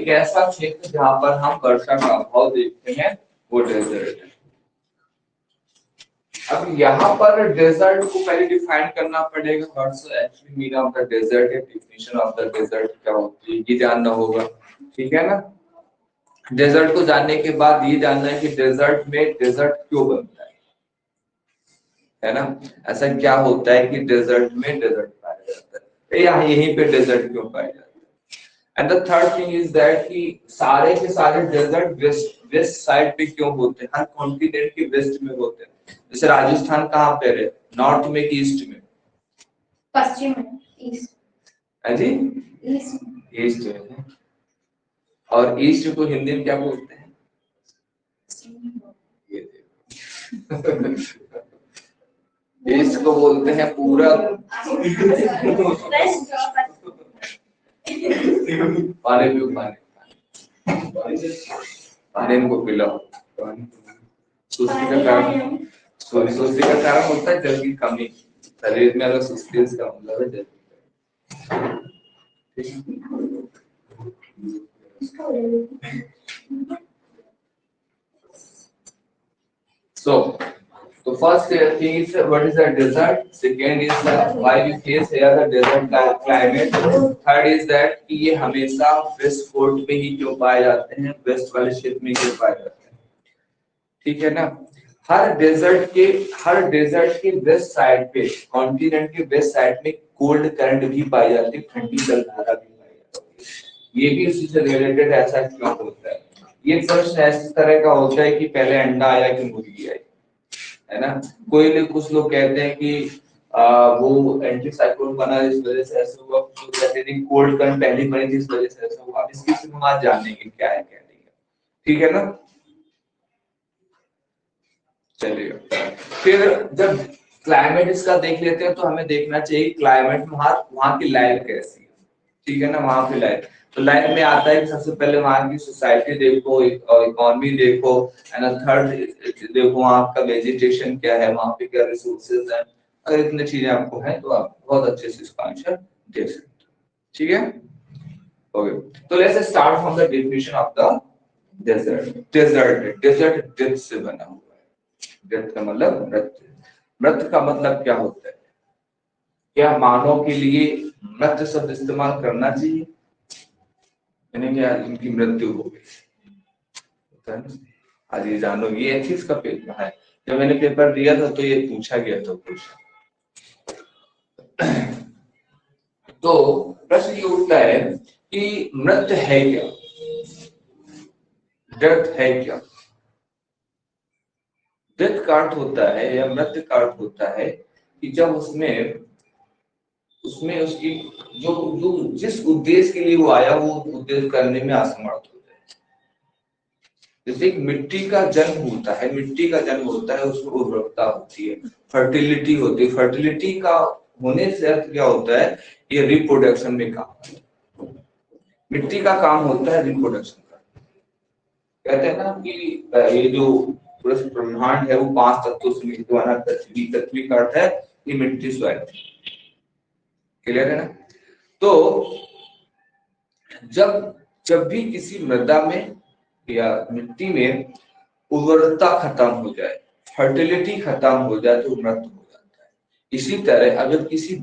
एक ऐसा क्षेत्र जहां पर हम वर्षा का अभाव देखते हैं वो डेजर्ट है। अब यहाँ पर डेजर्ट को पहले डिफाइन करना पड़ेगा। What's actually mean of the desert है, डेफिनेशन ऑफ द डेजर्ट क्या होती है ये जानना होगा, ठीक है ना। डेजर्ट को जानने के बाद ये जानना है कि डेजर्ट में डेजर्ट क्यों बनता है ना। ऐसा क्या होता है कि डेजर्ट में डेजर्ट पाया जाता है, यहाँ यहीं पे डेजर्ट क्यों पाया जाता है। And the third thing is that कि सारे के सारे डेजर्ट वेस्ट साइड पे क्यों होते हैं, हर कॉन्टिनेंट के वेस्ट में होते हैं। जैसे राजस्थान कहाँ पे है, नॉर्थ में कि ईस्ट में, पश्चिम में, ईस्ट, है जी ईस्ट में। और ईस्ट को हिंदी में क्या बोलते हैं, ये ईस्ट को बोलते हैं पूरब। पानी पियो, पानी इनको पिलाओ। सुस्ती का कारण होता है जल की कमी। शरीर में अगर सुस्ती का मतलब है जल So, the first thing is what is the desert. Second is why we face here the desert climate. Third is that कि ये हमेशा वेस्ट कोस्ट में ही क्यों पाए जाते हैं, वेस्ट वाले क्षेत्र में क्यों पाए जाते हैं, ठीक है ना। हर डेजर्ट के वेस्ट साइड पे, कॉन्टिनेंट के वेस्ट साइड में कोल्ड करंट भी पाई जाती है, ठंडी जलधारा भी पाई जाती है। ये भी उसी से रिलेटेड ऐसा क्यों होता है। ये प्रश्न इस तरह का होता है कि पहले अंडा आया कि मुर्गी आई, है ना। कुछ लोग कहते हैं कि वो एंटी साइक्लोन बना इस वजह से ऐसा हुआ, कुछ कहते हैं कोल्ड करंट पहली बनी थी इस वजह से ऐसा हुआ। इसकी हम आज जानेंगे क्या है क्या नहीं है, ठीक है ना। चलिए फिर जब क्लाइमेट इसका देख लेते हैं तो हमें देखना चाहिए क्लाइमेट में वहां की लाइफ कैसी है, ठीक है ना। वहां की लाइफ, तो लाइफ में आता है कि सबसे पहले वहां की सोसाइटी देखो, इकोनॉमी देखो, एंड थर्ड देखो वहां का वेजिटेशन क्या है, वहां पे क्या रिसोर्सेज हैं। अगर इतनी चीजें आपको है तो आप बहुत अच्छे से इसका आंसर दे सकते हो, ठीक है। ओके, तो let's start from the definition of the desert. Desert death से बना हुआ है। डेथ का मतलब मृत्यु। मृत्यु का मतलब क्या होता है, क्या मानव के लिए मृत्यु शब्द इस्तेमाल करना चाहिए, यानी क्या इनकी मृत्यु हो गई। आज ये जानो, ये एथिक्स का पेपर है। जब मैंने पेपर दिया था तो ये पूछा गया था कुछ। तो प्रश्न ये उठता है कि मृत्यु है क्या, डेथ है क्या। डेथ का अर्थ होता है या मृत्यु का अर्थ होता है कि जब उसमें उसकी जो जिस उद्देश्य के लिए वो आया वो उद्देश्य करने में असमर्थ हो जाए। जैसे एक मिट्टी का जन्म होता है, उसमें उर्वरकता होती है, फर्टिलिटी होती है। फर्टिलिटी का होने से अर्थ क्या होता है, ये रिप्रोडक्शन में काम होता है। मिट्टी का काम होता है रिप्रोडक्शन का। कहते हैं ना कि ये जो पूरा ब्रह्मांड है वो 5 तत्वों से मिलकर बना। पृथ्वी का अर्थ है ये मिट्टी स्वयं, क्लियर है ना। तो जब भी किसी मृदा में या मिट्टी में उर्वरता खत्म हो जाए, फर्टिलिटी खत्म हो जाए तो मृत्यु हो जाता है। इसी तरह अगर किसी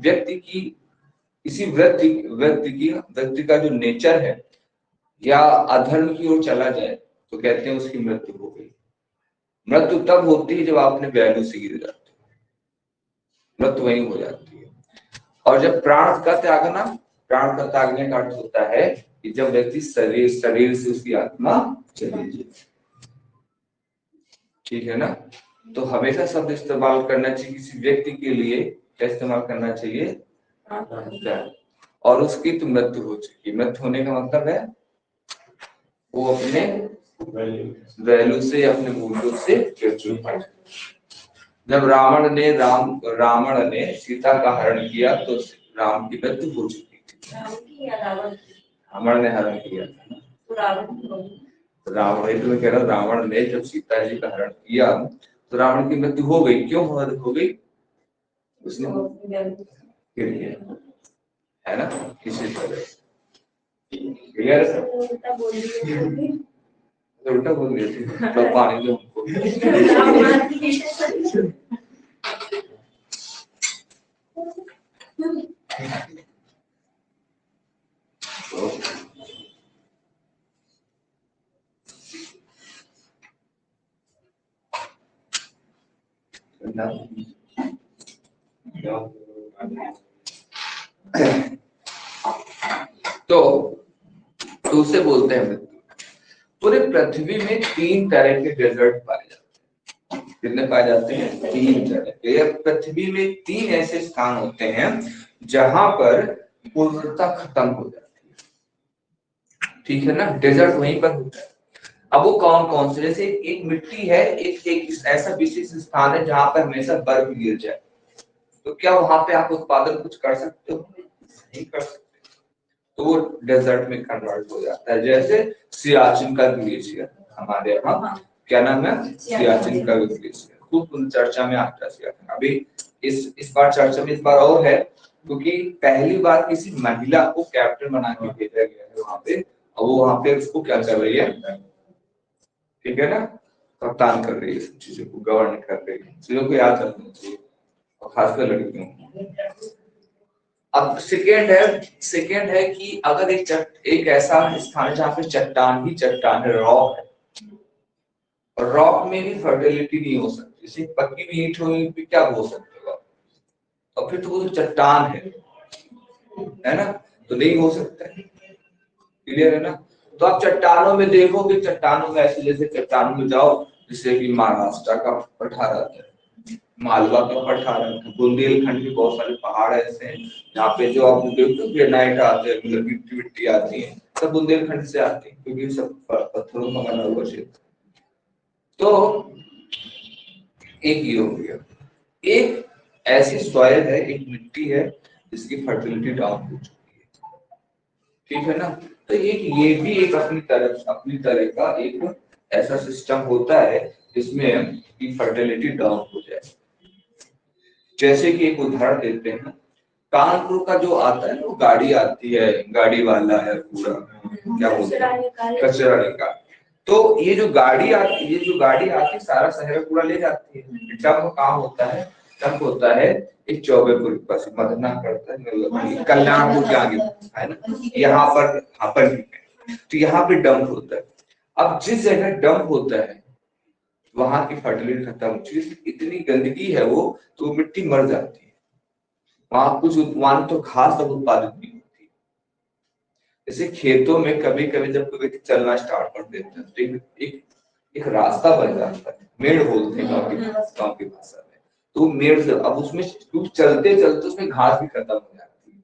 व्यक्ति का जो नेचर है या अधर्म की ओर चला जाए तो कहते हैं उसकी मृत्यु हो गई। मृत्यु तब होती है जब आपने वैल्यू से गिर जाते हो, मृत्यु वही हो जाती है। और जब प्राण का त्यागने का अर्थ होता है कि जब व्यक्ति शरीर से उसकी आत्मा चली जाए, ठीक है ना। तो हमेशा शब्द इस्तेमाल करना चाहिए किसी व्यक्ति के लिए, क्या इस्तेमाल करना चाहिए, और उसकी तो मृत्यु हो चुकी। मृत्यु होने का मतलब है वो अपने वैल्यू से, अपने मूल्यों से गिर चुका है। जब रावण ने सीता का हरण किया तो राम की मृत्यु हो चुकी थी। रावण ने हरण किया था, रावण ने जब सीता जी का हरण किया तो रावण की मृत्यु हो गई। क्यों हो गई, उसने गिर गया, है ना, किसी तरह। क्लियर है? उल्टा बोल रही हूँ। उल्टा बोल दिया थी तो पानी दो हमको। तो उसे बोलते हैं मृत्यु। पूरे पृथ्वी में 3 तरह के डेजर्ट पाए जाते हैं। कितने पाए जाते हैं? 3 तरह के। पृथ्वी में 3 ऐसे स्थान होते हैं जहां पर उर्वरता खत्म हो जाती है। ठीक है ना? डेजर्ट वहीं पर होता है। अब वो कौन कौन से? जैसे एक मिट्टी है, एक ऐसा विशेष स्थान है जहां पर हमेशा बर्फ गिर जाए, तो क्या वहां पे आप उत्पादन कुछ कर सकते हो? नहीं कर सकते। तो वो डेजर्ट में कन्वर्ट हो जाता है। जैसे सियाचिन का ग्लेशियर हमारे यहाँ, क्या नाम है? सियाचिन का ग्लेशियर, खूब चर्चा में आता है सियाचिन। अभी इस बार चर्चा में इस बार और है क्योंकि पहली बार किसी महिला को कैप्टन बना के भेजा गया है वहां पे, और वो वहां पे उसको क्या कर रही है? ठीक है ना? कप्तान कर रही है, सब चीजों को गवर्न कर रही है। चीजों को याद रखना चाहिए, और खासकर लड़कियों को। अब सेकेंड है कि अगर एक ऐसा स्थान है जहाँ पे चट्टान ही चट्टान है, रॉक है, और रॉक में भी फर्टिलिटी नहीं हो सकती। जैसे पक्की भी ईंट हुई क्या हो सकता है? और फिर तो वो चट्टान है ना? तो नहीं हो सकता है। क्लियर है ना? तो आप चट्टानों में देखोगे, चट्टानों में ऐसे जैसे चट्टानों में जाओ, जैसे कि महाराष्ट्र का पठार आता है, मालवा का पठार आता है, बुंदेलखंड के बहुत सारे पहाड़ ऐसे हैं जहाँ पे जो आप देखते हो ग्रेनाइट आते हैं, मतलब मिट्टी मिट्टी आती है, सब बुंदेलखंड से आती है क्योंकि सब पत्थरों का बना हुआ क्षेत्र। तो एक ये हो गया। एक ऐसी सॉइल है, एक मिट्टी है जिसकी फर्टिलिटी डाउन हो चुकी है। ठीक है ना? तो ये भी एक अपनी तरह का एक ऐसा सिस्टम होता है जिसमें की फर्टिलिटी डाउन हो जाए। जैसे कि एक उदाहरण देते हैं, कानपुर का जो आता है ना, वो गाड़ी आती है, गाड़ी वाला है पूरा, क्या बोलते हैं, कचरा निकाल। तो ये जो गाड़ी आती है सारा शहर पूरा ले जाती है। डंप काम होता है, डंप होता है एक चौबेपुर के पास, मदना पड़ता है, कल्याणपुर के आगे है ना, यहाँ पर तो यहाँ पे डंप होता है। अब जिस जगह डंप होता है वहां की फर्टिलिटी खत्म हो चुकी है, इतनी गंदगी है वो, तो मिट्टी मर जाती है। वहां कुछ वहां तो घास तक उत्पादित नहीं होती। जैसे खेतों में कभी कभी जब कोई व्यक्ति चलना स्टार्ट कर देता है तो एक रास्ता बन जाता है, मेड़ बोलते हैं गाँव की भाषा में। तो मेड़ से अब उसमें चलते चलते उसमें घास भी खत्म हो जाती है।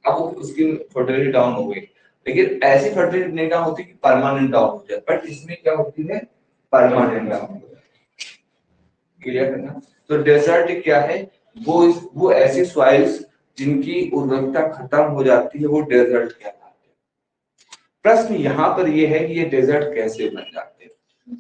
अब उसकी फर्टिलिटी डाउन हो गई। लेकिन ऐसी फर्टिलिटी नहीं डाउन होती कि परमानेंट डाउन हो जाए, बट इसमें क्या होती है? परमानेंट डाउन हो जाए। क्लियर है ना? तो डेजर्ट क्या है? वो ऐसी सॉइल्स जिनकी उर्वरकता खत्म हो जाती है, वो डेजर्ट कहलाते हैं। प्रश्न यहाँ पर ये है कि ये डेजर्ट कैसे बन जाते हैं?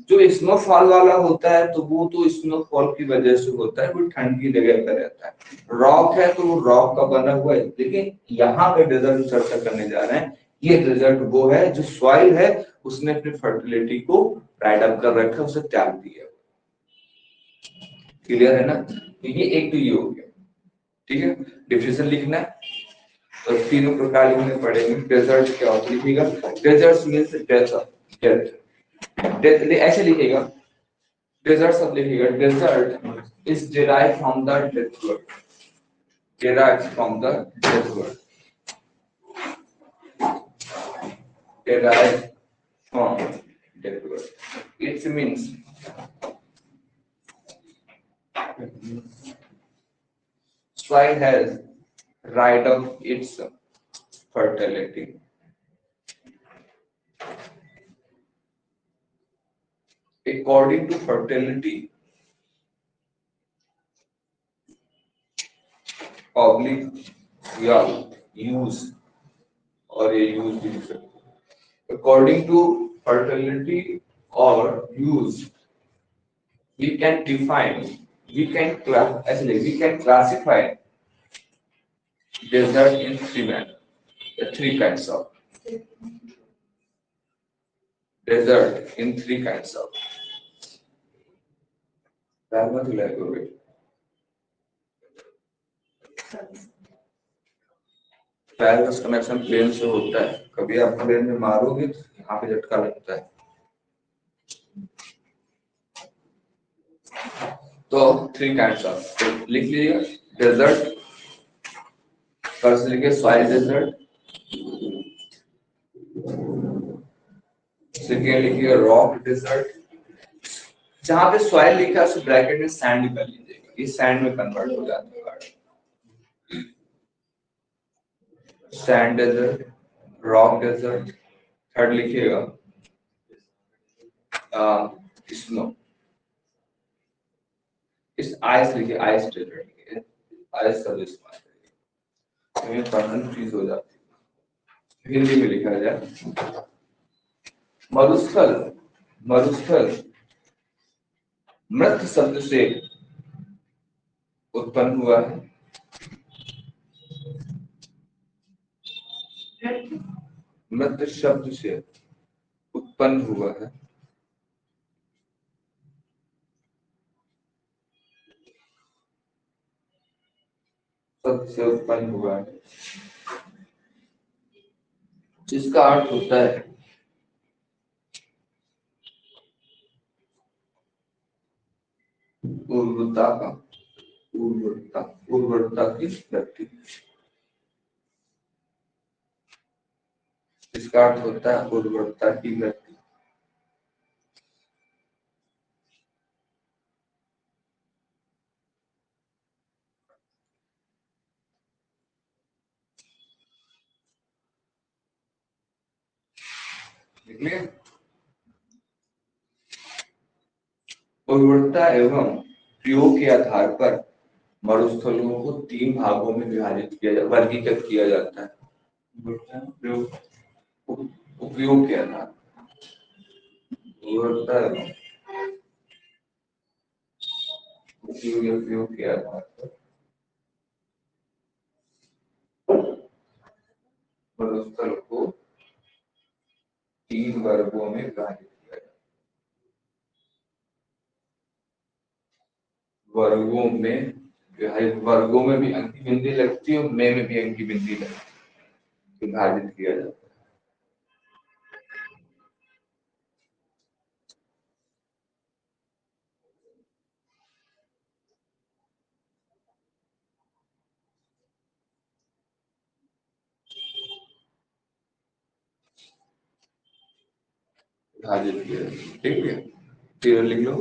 जो स्नोफॉल वाला होता है तो वो तो स्नोफॉल की वजह से होता है, वो ठंड की जगह पर रहता है। रॉक है तो वो रॉक का बना हुआ है। लेकिन यहाँ पे डेजर्ट चर्चा करने जा रहे हैं, ये डेजर्ट वो है जो सॉइल है उसने अपनी फर्टिलिटी को ड्राइड अप कर रखा है, उसे त्याग दिया। क्लियर है ना? तो ये एक तो ये हो गया। ठीक है, डिफिनेशन लिखना है तो तीनों प्रकार लिखने पड़ेंगे। डेजर्ट क्या होता है लिखिएगा, डेजर्ट मींस डेथ ऐसे लिखिएगा, डेजर्ट सब लिखिएगा। Desert is derived from the death word, derived from the death word, derived from death word. It means soil has right of its fertility. According to fertility, oblique या use और ये use भी लिख सकते हैं। According to fertility or use, we can classify desert in three kinds of. desert in three kinds of. That much elaborate. पैरस connection plane से होता है, कभी आप प्लेन में मारोगे तो यहाँ पे झटका लगता है। तो थ्री काइंड्स ऑफ लिख लीजिएगा, डेजर्ट, फर्स्ट लिखिए सॉइल डेजर्ट, सेकेंड लिखिए रॉक डेजर्ट, जहां पे सॉइल लिखा है उसे ब्रैकेट में सैंड कर लीजिएगा, ये सैंड में कन्वर्ट हो जाता है। Sand desert, rock desert, third लिखिएगा स्नो, इस आइस लिखिए, आइस डेजर्ट लिखिए, आइस का इस्तेमाल करिए, ये कंफ्यूज हो जाती है। हिंदी में लिखा जाए मरुस्थल, मरुस्थल मृत शब्द से उत्पन्न हुआ है, मृत शब्द से उत्पन्न हुआ है, शब्द से उत्पन्न हुआ है, जिसका अर्थ होता है उर्वरता का, उर्वरता, उर्वरता की व्यक्ति, इसका अर्थ होता है उर्वरता की व्यक्ति। उर्वरता एवं प्रयोग के आधार पर मरुस्थलों को तीन भागों में विभाजित किया जाता, वर्गीकृत किया जाता है। उपयोग के आधार, उर्वरता एवं उपयोग के आधार पर मरुस्थल को तीन वर्गों में विभाजित किया जाता है। वर्गों में विभाजित, वर्गों में भी अंकी बिंदी लगती है और में भी अंकी बिंदी लगती है, विभाजित किया जाता है। ठीक है, फिर लिख लो।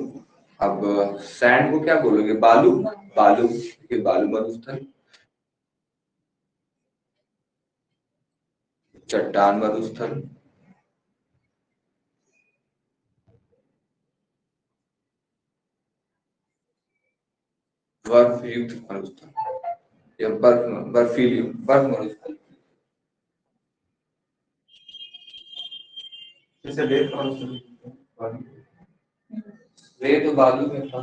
अब सैंड को क्या बोलोगे? बालू, बालू, ठीक है, बालू मरुस्थल, चट्टान मरुस्थल, बर्फ युक्त मरुस्थल या बर्फीली बर्फ मरुस्थल, जैसे रेत मरुस्थल, रेत तो बालू में था,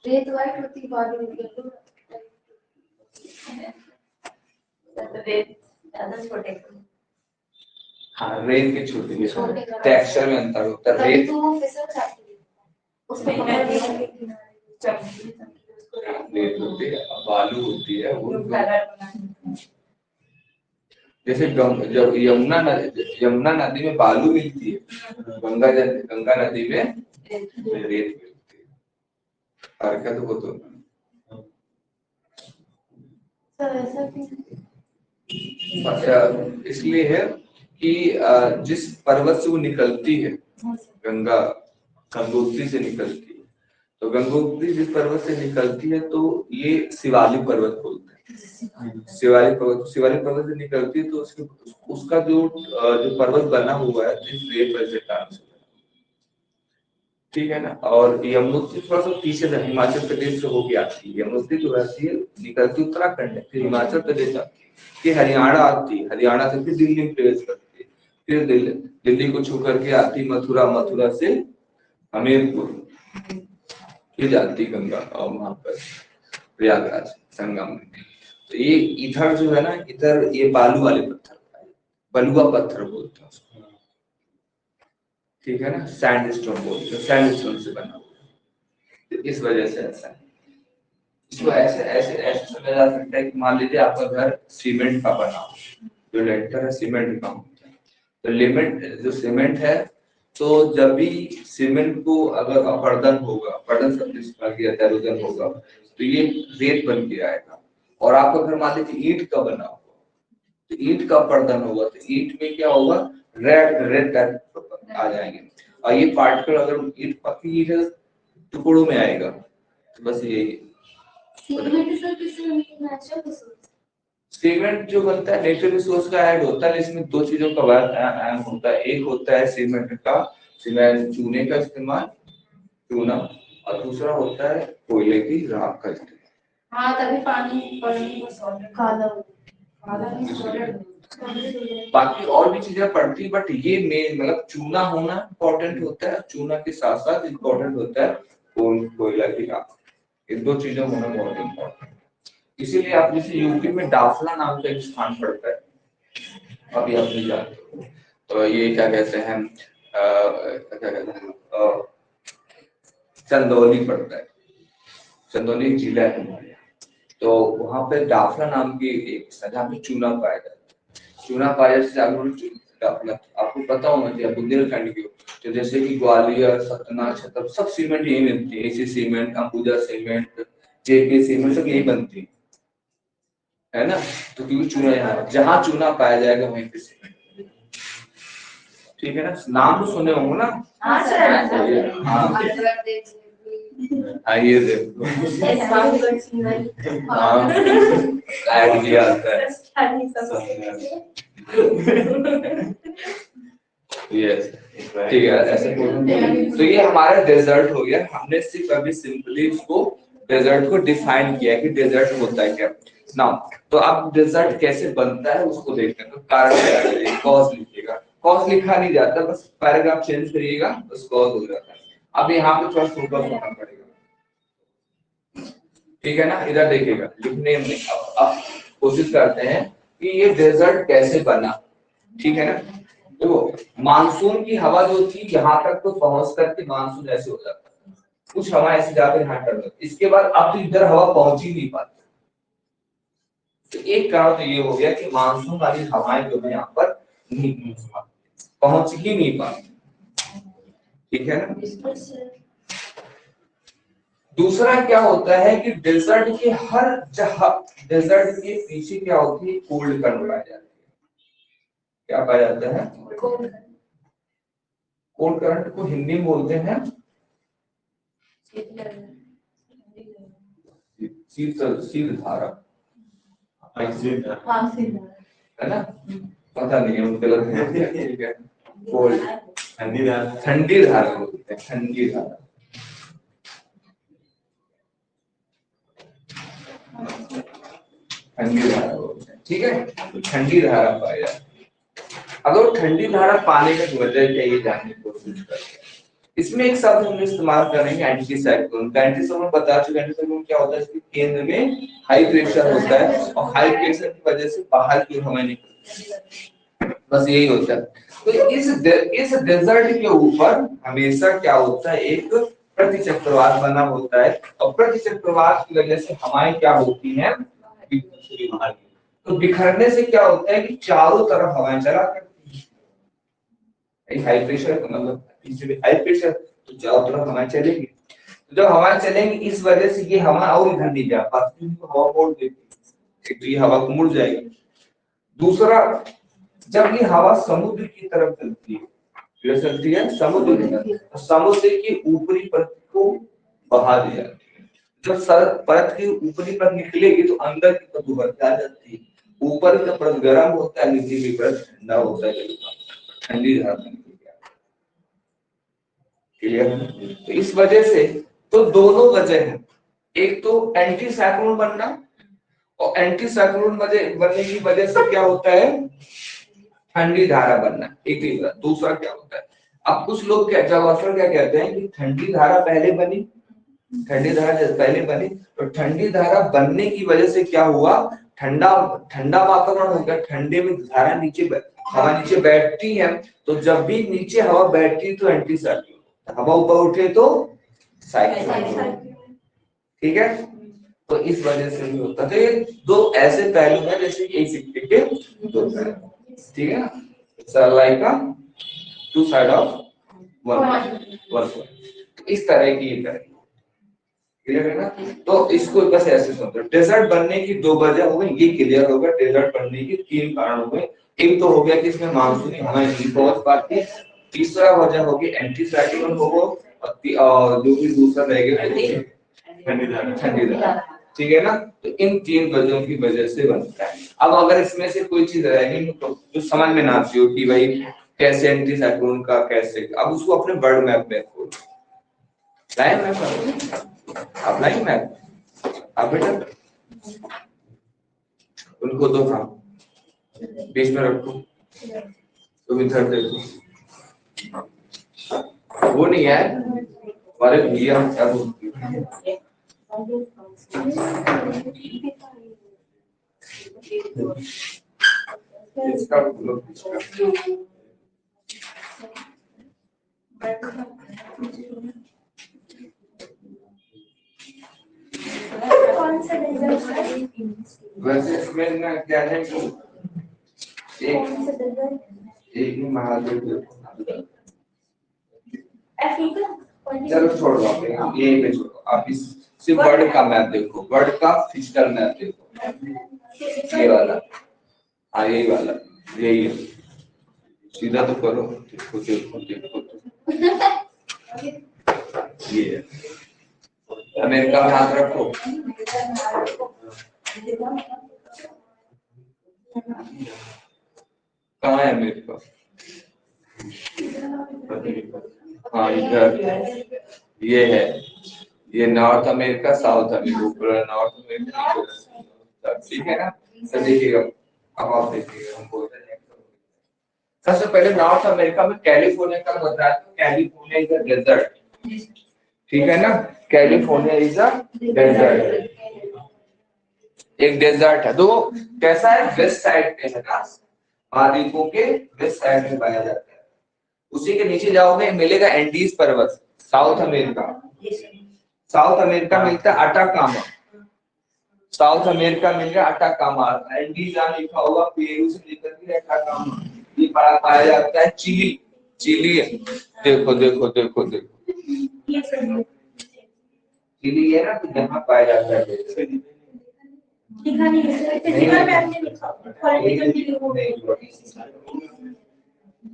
रेत वाइट होती, बालू येलो, रेत ज्यादा छोटे, हाँ रेत के छोटे टेक्सचर में अंतर होता है। रेत तो फिसल जाती है, उसमें रेत होती है, बालू होती है वो, जैसे जब यमुना नदी में बालू मिलती है, गंगा नदी में रेत मिलती है, फर्क है तो वो तो इसलिए है कि जिस पर्वत से वो निकलती है, गंगा गंगोत्री से निकलती है, तो गंगोत्री जिस पर्वत से निकलती है तो ये शिवालिक पर्वत बोलते हैं। शिवालिक पर्वत से निकलती है तो उसका जो पर्वत बना हुआ है रेत वैसे कारण से, ठीक है ना। और यमुनोत्री थोड़ा सा पीछे से हिमाचल प्रदेश से होके आती है, यमुनोत्री जो रहती है निकलती उत्तराखंड है, फिर हिमाचल प्रदेश आती है, फिर हरियाणा आती है, हरियाणा से फिर दिल्ली में प्रवेश करती है, फिर दिल्ली को छू करके आती मथुरा, मथुरा से हमीरपुर, फिर जाती गंगा और वहां पर प्रयागराज संगम में। तो ये इधर जो है ना, इधर ये बालू वाले पत्थर, बलुआ पत्थर बोलते हैं उसको, ठीक है ना, सैंडस्टोन बोलते हैं, सैंडस्टोन से बना हुआ। तो इस वजह से ऐसा है। इसको ऐसे ऐसे ऐसे समझा जा सकता है कि मान लीजिए आपका घर सीमेंट का बना हो, जो लेंटर है सीमेंट का होता है, तो लिमिट जो सीमेंट है, तो जब भी सीमेंट को अगर अपर्दन होगा, अपर्दन शब्द इस्तेमाल किया जाता है, रुदन होगा, तो ये रेत बन के आएगा। और आपका घर मान लीजिए ईंट का बना होगा, तो ईंट का अपर्दन होगा, तो ईंट में क्या होगा, रेड रेड टाइप आ जाएंगे, और ये पार्टिकल अगर ईंट पक्की ईंट है टुकड़ों में आएगा। तो बस यही सीमेंट जो बनता है नेचुरल रिसोर्स का ऐड होता है, इसमें दो चीजों का ऐड होता है। एक होता है सीमेंट का, सीमेंट चूने का इस्तेमाल, चूना, और दूसरा होता है कोयले की राख का इस्तेमाल। हाँ, तभी पानी काला नहीं सॉलिड। बाकी और भी चीजें पड़ती, बट ये मेन मतलब चूना होना इम्पोर्टेंट होता है, चूना के साथ साथ इम्पोर्टेंट होता है कोयला की राख। इन दो चीजों होना बहुत इम्पोर्टेंट। इसीलिए आप जैसे यूपी में डाफला नाम का एक स्थान पड़ता है, अभी आप नहीं जानते हो, तो ये क्या कहते हैं, चंदौली पड़ता है, चंदौली जिला है हमारे यहाँ। तो वहां पे डाफला नाम की एक जहाँ पे चूना पाया जाता है, चूना पाया जाता है, आपको पता होना चाहिए, बुंदेलखंड की, तो जैसे कि ग्वालियर, सतना, छतरपुर सब सीमेंट यही मिलती है, एसी सीमेंट, अंबुजा सीमेंट, जेके सीमेंट सब यही बनती है ना। तो क्योंकि चूना यहाँ जहाँ चूना पाया जाएगा वहीं पे सीमेंट, ठीक है ना। नाम तो सुने होंगे ना। हाँ सर। हाँ आइए देखो, हाँ आइडिया आता है। यस ठीक है, ऐसे तो ये हमारा डेजर्ट हो गया। हमने सिर्फ अभी सिंपली इसको डेजर्ट को डिफाइन किया कि डेजर्ट होता है क्या ना। तो अब डेजर्ट कैसे बनता है उसको देखते हैं। तो कारण क्या है, कॉज लिखिएगा, कॉज लिखा नहीं जाता, बस पैराग्राफ चेंज करिएगा बस कॉज हो जाता है। अब यहाँ पे थोड़ा फोकस होना पड़ेगा, ठीक है ना। इधर देखिएगा लिखने में, अब कोशिश करते हैं कि ये डेजर्ट कैसे बना, ठीक है ना। तो मानसून की हवा जो थी यहाँ तक तो पहुंच करके मानसून ऐसे हो जाता है, कुछ हवा ऐसे जाकर यहाँ टल जाती, इसके बाद अब तो इधर हवा पहुंच ही नहीं पाती। तो एक कारण तो ये हो गया कि मानसून वाली हवाएं जो है यहाँ पर नहीं पहुंच ही नहीं पाती, ठीक है ना। दूसरा क्या होता है कि डेजर्ट के हर जगह, डेजर्ट के पीछे क्या होती है, कोल्ड करंट पाया जाता है। क्या पाया जाता है, कोल्ड करंट को हिंदी में बोलते हैं शीत धारा, है ना। पता नहीं है गलत है, ठीक है। कोल्ड ठंडी धारा, ठंडी धारा बोलते हैं, ठंडी धारा। ठंडी धारा बोलते हैं, ठीक है। तो ठंडी धारा पाया जाता है। अगर ठंडी धारा पाने का वजह क्या, ये जानने की कोशिश करते हैं। इसमें एक शब्द हम इस्तेमाल करेंगे एंटी साइक्लोन। एंटी साइक्लोन बता चुके, एंटी साइक्लोन क्या होता है, इसके केंद्र में हाई प्रेशर होता है और हाई प्रेशर की वजह से बाहर की हवाएं निकलती है, बस यही होता है। तो इस डेजर्ट के ऊपर हमेशा क्या होता है, एक प्रतिचक्रवात बना होता है, और प्रतिचक्रवात की वजह से हवाएं क्या होती हैं, तो बिखरने से क्या होता है कि चारों तरफ हवाएं चला करती है। हाई प्रेशर मतलब हाई प्रेशर, तो चारों तरफ हवाएं चलेगी। तो जब हवाएं चलेंगी इस वजह से ये हवा और इधर नहीं जा पाती, हवा मोड़ देती है, तो ये हवा को मुड़ जाएगी। दूसरा, जब ये हवा समुद्र की तरफ चलती है, चलती है समुद्र की तरफ, तो समुद्र की ऊपरी परत को बहा दी जाती है। जब परत की ऊपरी परत निकलेगी तो अंदर की परत उभर के आ जाती है। ऊपर का परत गर्म होता है, नीचे की परत ठंडा होता है, ठंडी धारा। तो इस वजह से तो दोनों वजह है, एक तो एंटी साइक्लोन बनना, और एंटी साइक्लोन बनने की वजह से क्या होता है, ठंडी धारा बनना, एक ही। दूसरा क्या होता है, अब कुछ लोग क्या कहते हैं कि ठंडी धारा पहले बनी ठंडी धारा जब पहले बनी तो ठंडी धारा बनने की वजह से क्या हुआ, ठंडा ठंडा वातावरण हो गया, ठंडे में धारा नीचे हवा नीचे बैठती है, तो जब भी नीचे हवा बैठती है तो एंटी साइक्लोन, हवा ऊपर उठे तो साइक्लोन। ठीक है, तो इस वजह से भी होता है। तो ये दो ऐसे पहलू हैं जैसे एक सिक्के के दो पहलू, ठीक है ना, like a two side of one. इस तरह की क्लियर है ना। तो इसको बस ऐसे समझो, डेजर्ट बनने की दो वजह हो गई, ये क्लियर हो गया। डेजर्ट बनने के तीन कारण हो गए, एक तो हो गया कि इसमें मानसूनी हवाएं नहीं पहुंच पाती, तीसरा वजह होगी एंटी साइक्लोन होगा, और जो भी दूसरा रह गया ठंडी धारा। ठीक है ना, तो इन तीन वजहों की वजह से बनता है। अब अगर इसमें से कोई चीज रहेगी तो जो समझ में ना आती हो कि भाई कैसे एंटी साइक्लोन का कैसे, अब उसको अपने वर्ड मैप में खोलो, लाइन मैप आप लाइन मैप आप बेटा उनको दो काम बीच में रखो, तुम इधर देखो, वो नहीं है हमारे भैया क्या बोलती है इसका कौन सा वैसे इसमें ना क्या है कि एक ही महादेव, चलो छोड़ो आप ये पे छोड़ो, आप इस सिर्फ वर्ड का मैप देखो, वर्ड का फिजिकल मैप देखो, ये वाला, हाँ यही वाला, यही है, सीधा तो करो, देखो देखो देखो ये है, अमेरिका में हाथ रखो, कहाँ है अमेरिका, हाँ इधर ये है, ये north America south America, north America, ठीक है ना। तो देखिएगा, अब आप देखिएगा, हम बोलते हैं सबसे पहले नॉर्थ अमेरिका में कैलिफोर्निया का बताया, कैलिफोर्निया इज अ डेजर्ट, ठीक है ना, कैलिफोर्निया इज अ डेजर्ट, एक डेजर्ट है, तो कैसा है, वेस्ट साइड पे है ना, महाद्वीपों के वेस्ट साइड में पाया जाता है। उसी के नीचे जाओगे मिलेगा एंडीज पर्वत, साउथ अमेरिका, साउथ अमेरिका मिलता है अटाकामा, साउथ अमेरिका मिल गया अटाकामा, एंडीज जहाँ लिखा होगा पेरू से लेकर के अटाकामा, ये पाया जाता है चिली, चिली देखो देखो देखो देखो चिली है ना, तो यहाँ पाया जाता है,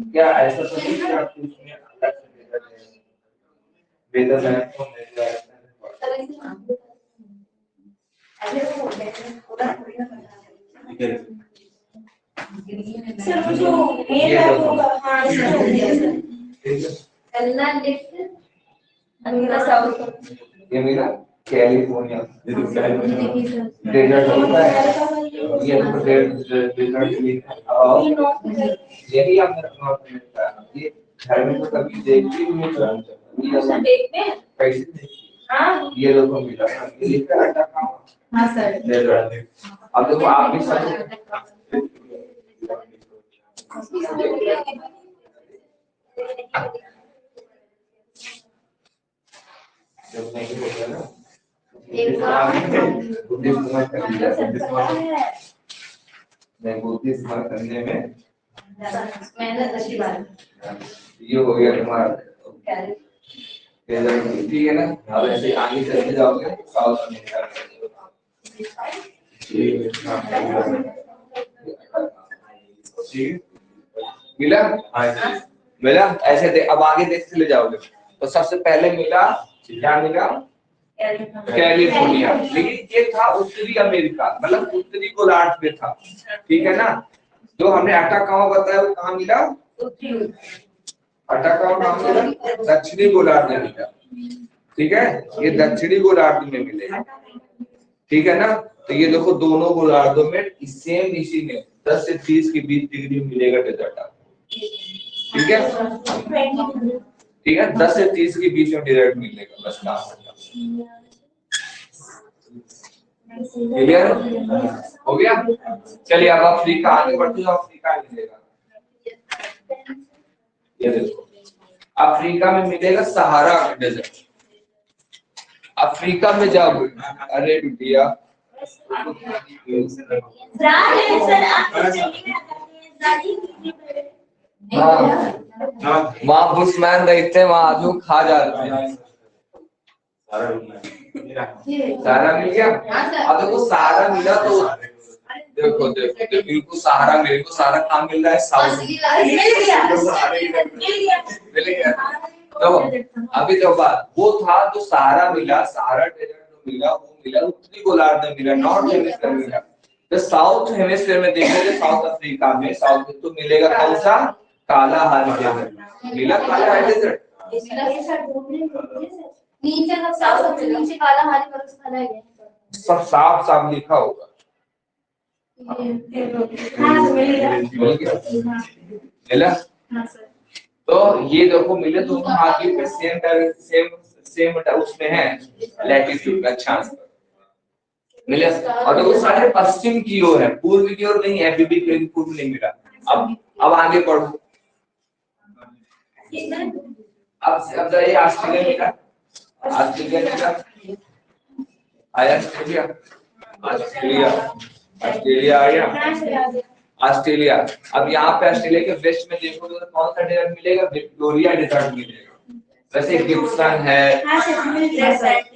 क्या ऐसा तो नहीं कि आपको उसमें अलग से वेदर है तो सिर्फ जो ये होगा, हाँ ये मेरा कैलिफोर्निया डेजर्ट होता है, ये यही अंदर नॉर्थ अमेरिका, ये घर में तो कभी देखते ही नहीं, कैसे हाँ ये लोगों को मिला, ये लिखा है अटाकामा, हाँ सर डेजर्ट। अब देखो आप भी सब जब नहीं होता ना बुद्धिस्ट करने में ये हो गया तुम्हारा, ठीक है ना। अब ऐसे आगे चलते जाओगे साउथ अमेरिका, मिला मिला, ऐसे अब आगे देखते चले जाओगे, तो सबसे पहले मिला क्या मिला, कैलिफोर्निया, लेकिन ये था उत्तरी अमेरिका, मतलब उत्तरी गोलार्ध में था, ठीक है ना। जो हमने अटाकामा बताया वो कहाँ मिला, अटाकामा कहाँ मिला, दक्षिणी गोलार्ध में मिला, ठीक है, ये दक्षिणी गोलार्ध में मिलेगा, ठीक है ना। तो ये देखो दोनों गोलार्धों में सेम इसी में 10 से 30 के बीच डिग्री मिलेगा डेजर्ट आपको, ठीक है, ठीक है, 10 से 30 के बीच में डेजर्ट मिलेगा, बस काम होगा। क्लियर हो गया? चलिए अब अफ्रीका आगे बढ़ते हैं। अफ्रीका मिलेगा, ये देखो अफ्रीका में मिलेगा सहारा डेजर्ट। अफ्रीका में जब, अरे बिटिया वहाँ बुशमैन रहते हैं, वहाँ आदमी खा जाते हैं। सहारा मिल गया। अब देखो सहारा मिला तो देखो देखो देखो इनको सहारा, मेरे को सहारा कहाँ मिल रहा है? साउथ मिल गया। तो अभी जो बात वो था, जो सहारा मिला, सहारा डेजर्ट जो मिला वो मिला उत्तरी गोलार्ध में मिला, नॉर्थ हेमिस्फीयर में मिला। तो साउथ हेमिस्फीयर में देखोगे साउथ अफ्रीका में, साउथ में तो मिलेगा कौन सा? कालाहारी डेजर्ट मिला, कालाहारी डेजर्ट। सब साफ साफ लिखा होगा। मिला? तो ये देखो मिले दोनों आगे पे सेम उसमें है लैटिट्यूड का चांस मिले। और देखो सारे पश्चिम की ओर है, पूर्व की ओर नहीं है, अभी भी पूर्व नहीं मिला। अब आगे बढ़ो। अब जाइए ऑस्ट्रेलिया मिला, ऑस्ट्रेलिया मिला, आया ऑस्ट्रेलिया, ऑस्ट्रेलिया ऑस्ट्रेलिया आ गया ऑस्ट्रेलिया। अब यहाँ पे ऑस्ट्रेलिया के वेस्ट में देखो तो कौन सा डेजर्ट मिलेगा? विक्टोरिया डेजर्ट मिलेगा। वैसे गिब्सन है,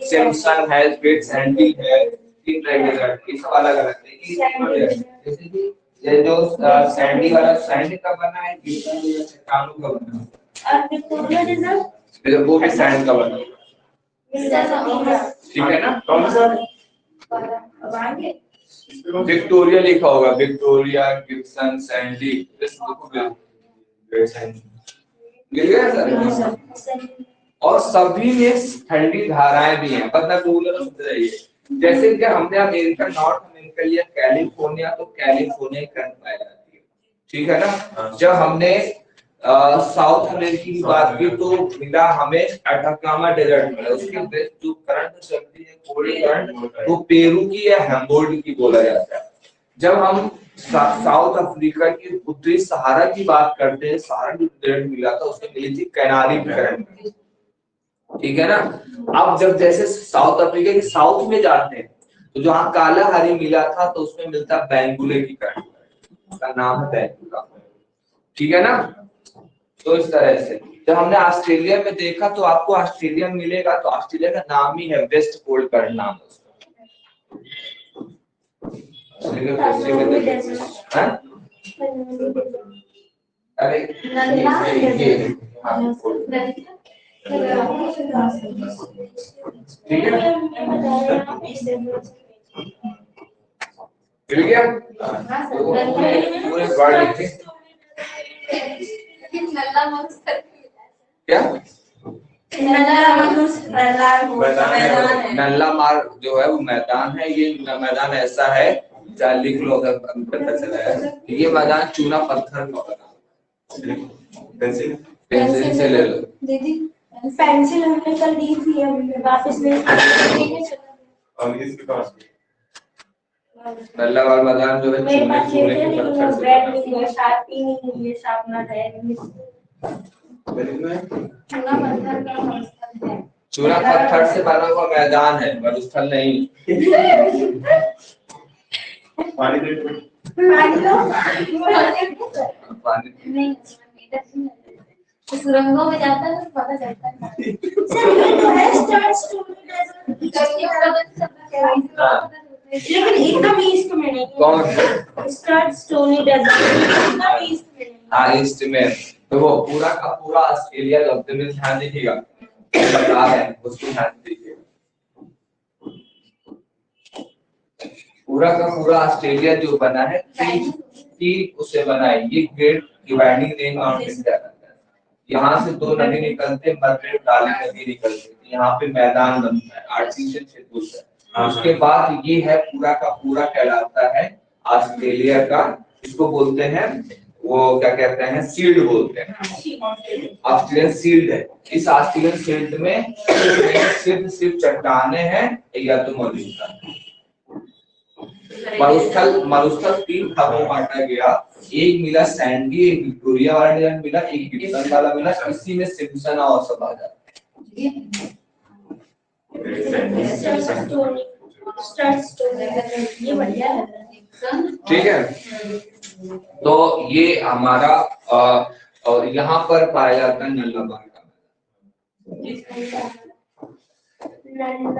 सिम्पसन है, ग्रेट सैंडी है, तीन डेजर्ट, ये सब अलग अलग है। जैसे कि ये जो सैंडी वाला, सैंडी का बना है, गिब्सन जो चट्टानों का बना है, और विक्टोरिया डेजर्ट वो भी सैंड का बना है। ठीक है ना? कौन सा? विक्टोरिया लिखा होगा, विक्टोरिया, गिब्सन, सैंडी, मिल गया सर। और सभी में ठंडी धाराएं भी हैं, मतलब समझ रही है। जैसे कि हमने अमेरिका, नॉर्थ अमेरिका लिया कैलिफोर्निया, तो कैलिफोर्निया करंट पाई जाती है, ठीक है ना। जब हमने साउथ अमेरिका की बात की तो मिला हमें अटाकामा डेजर्ट मिला, उसकी बेस्ट जो करंट चलती है कोल्ड करंट, वो पेरू की या हैम्बोल्ड की बोला जाता है। जब हम साउथ अफ्रीका की उत्तरी सहारा की बात करते हैं, सहारा जो डेजर्ट मिला था उसमें मिली थी कैनारी करंट, ठीक है ना। अब जब जैसे साउथ अफ्रीका के साउथ में जाते हैं तो जहाँ कालाहारी मिला था तो उसमें मिलता बेंगुले की करंट, उसका नाम है बेंगुला, ठीक है ना। तो इस तरह से जब हमने ऑस्ट्रेलिया में देखा तो आपको ऑस्ट्रेलिया मिलेगा, तो ऑस्ट्रेलिया का नाम ही है वेस्ट कोल्ड करंट नाम है उसका। अरे ये ठीक है, मिल गया पूरे वर्ड लिखे क्या? नल्ला मार जो है वो मैदान है, ये मैदान ऐसा है, चाहे लिख लो अगर पता चला है, ये मैदान चूना पत्थर का बना। पेंसिल से ले लो दीदी, पेंसिल हमने कल दी थी, अब वापस ले नल्ला वाला मैदान जो है चूने के पत्थर से बना। शार्पी नहीं है, शार्पनर है, चूना पत्थर से बना हुआ मैदान है, मरुस्थल नहीं। पानी सुरंगों में जाता है तो पता चलता है। लेकिन एकदम ईस्ट में नहीं। कौन? स्टार्ट स्टोनी डेजर्ट एकदम ईस्ट में। हाँ ईस्ट में, तो वो पूरा का पूरा ऑस्ट्रेलिया का में ध्यान दीजिएगा, बता है उसको ध्यान दीजिए। पूरा का पूरा ऑस्ट्रेलिया जो बना है तीन उससे बना है। ये ग्रेट डिवाइडिंग रेंज माउंटेन कहलाता है। यहाँ से दो नदी निकलते हैं, मर्रे डाली नदी निकलती है, यहाँ पे मैदान बनता है, आर्टिफिशियल क्षेत्र है। उसके बाद ये है पूरा का पूरा कहलाता है ऑस्ट्रेलिया का, इसको बोलते हैं वो क्या कहते हैं, सील्ड बोलते हैं, ऑस्ट्रेलियन सील्ड है। इस ऑस्ट्रेलियन सील्ड में सिर्फ चट्टाने हैं या तो मरुस्थल। मरुस्थल 3 भागों में बांटा गया, एक मिला सैंडी, एक विक्टोरिया वाला डिजाइन मिला, एक गिब्सन वाला मिला, इसी में सिम्पसन और सब आ जाता है। ठीक है, तो ये हमारा और यहाँ पर पाया जाता है नल्लाबार का,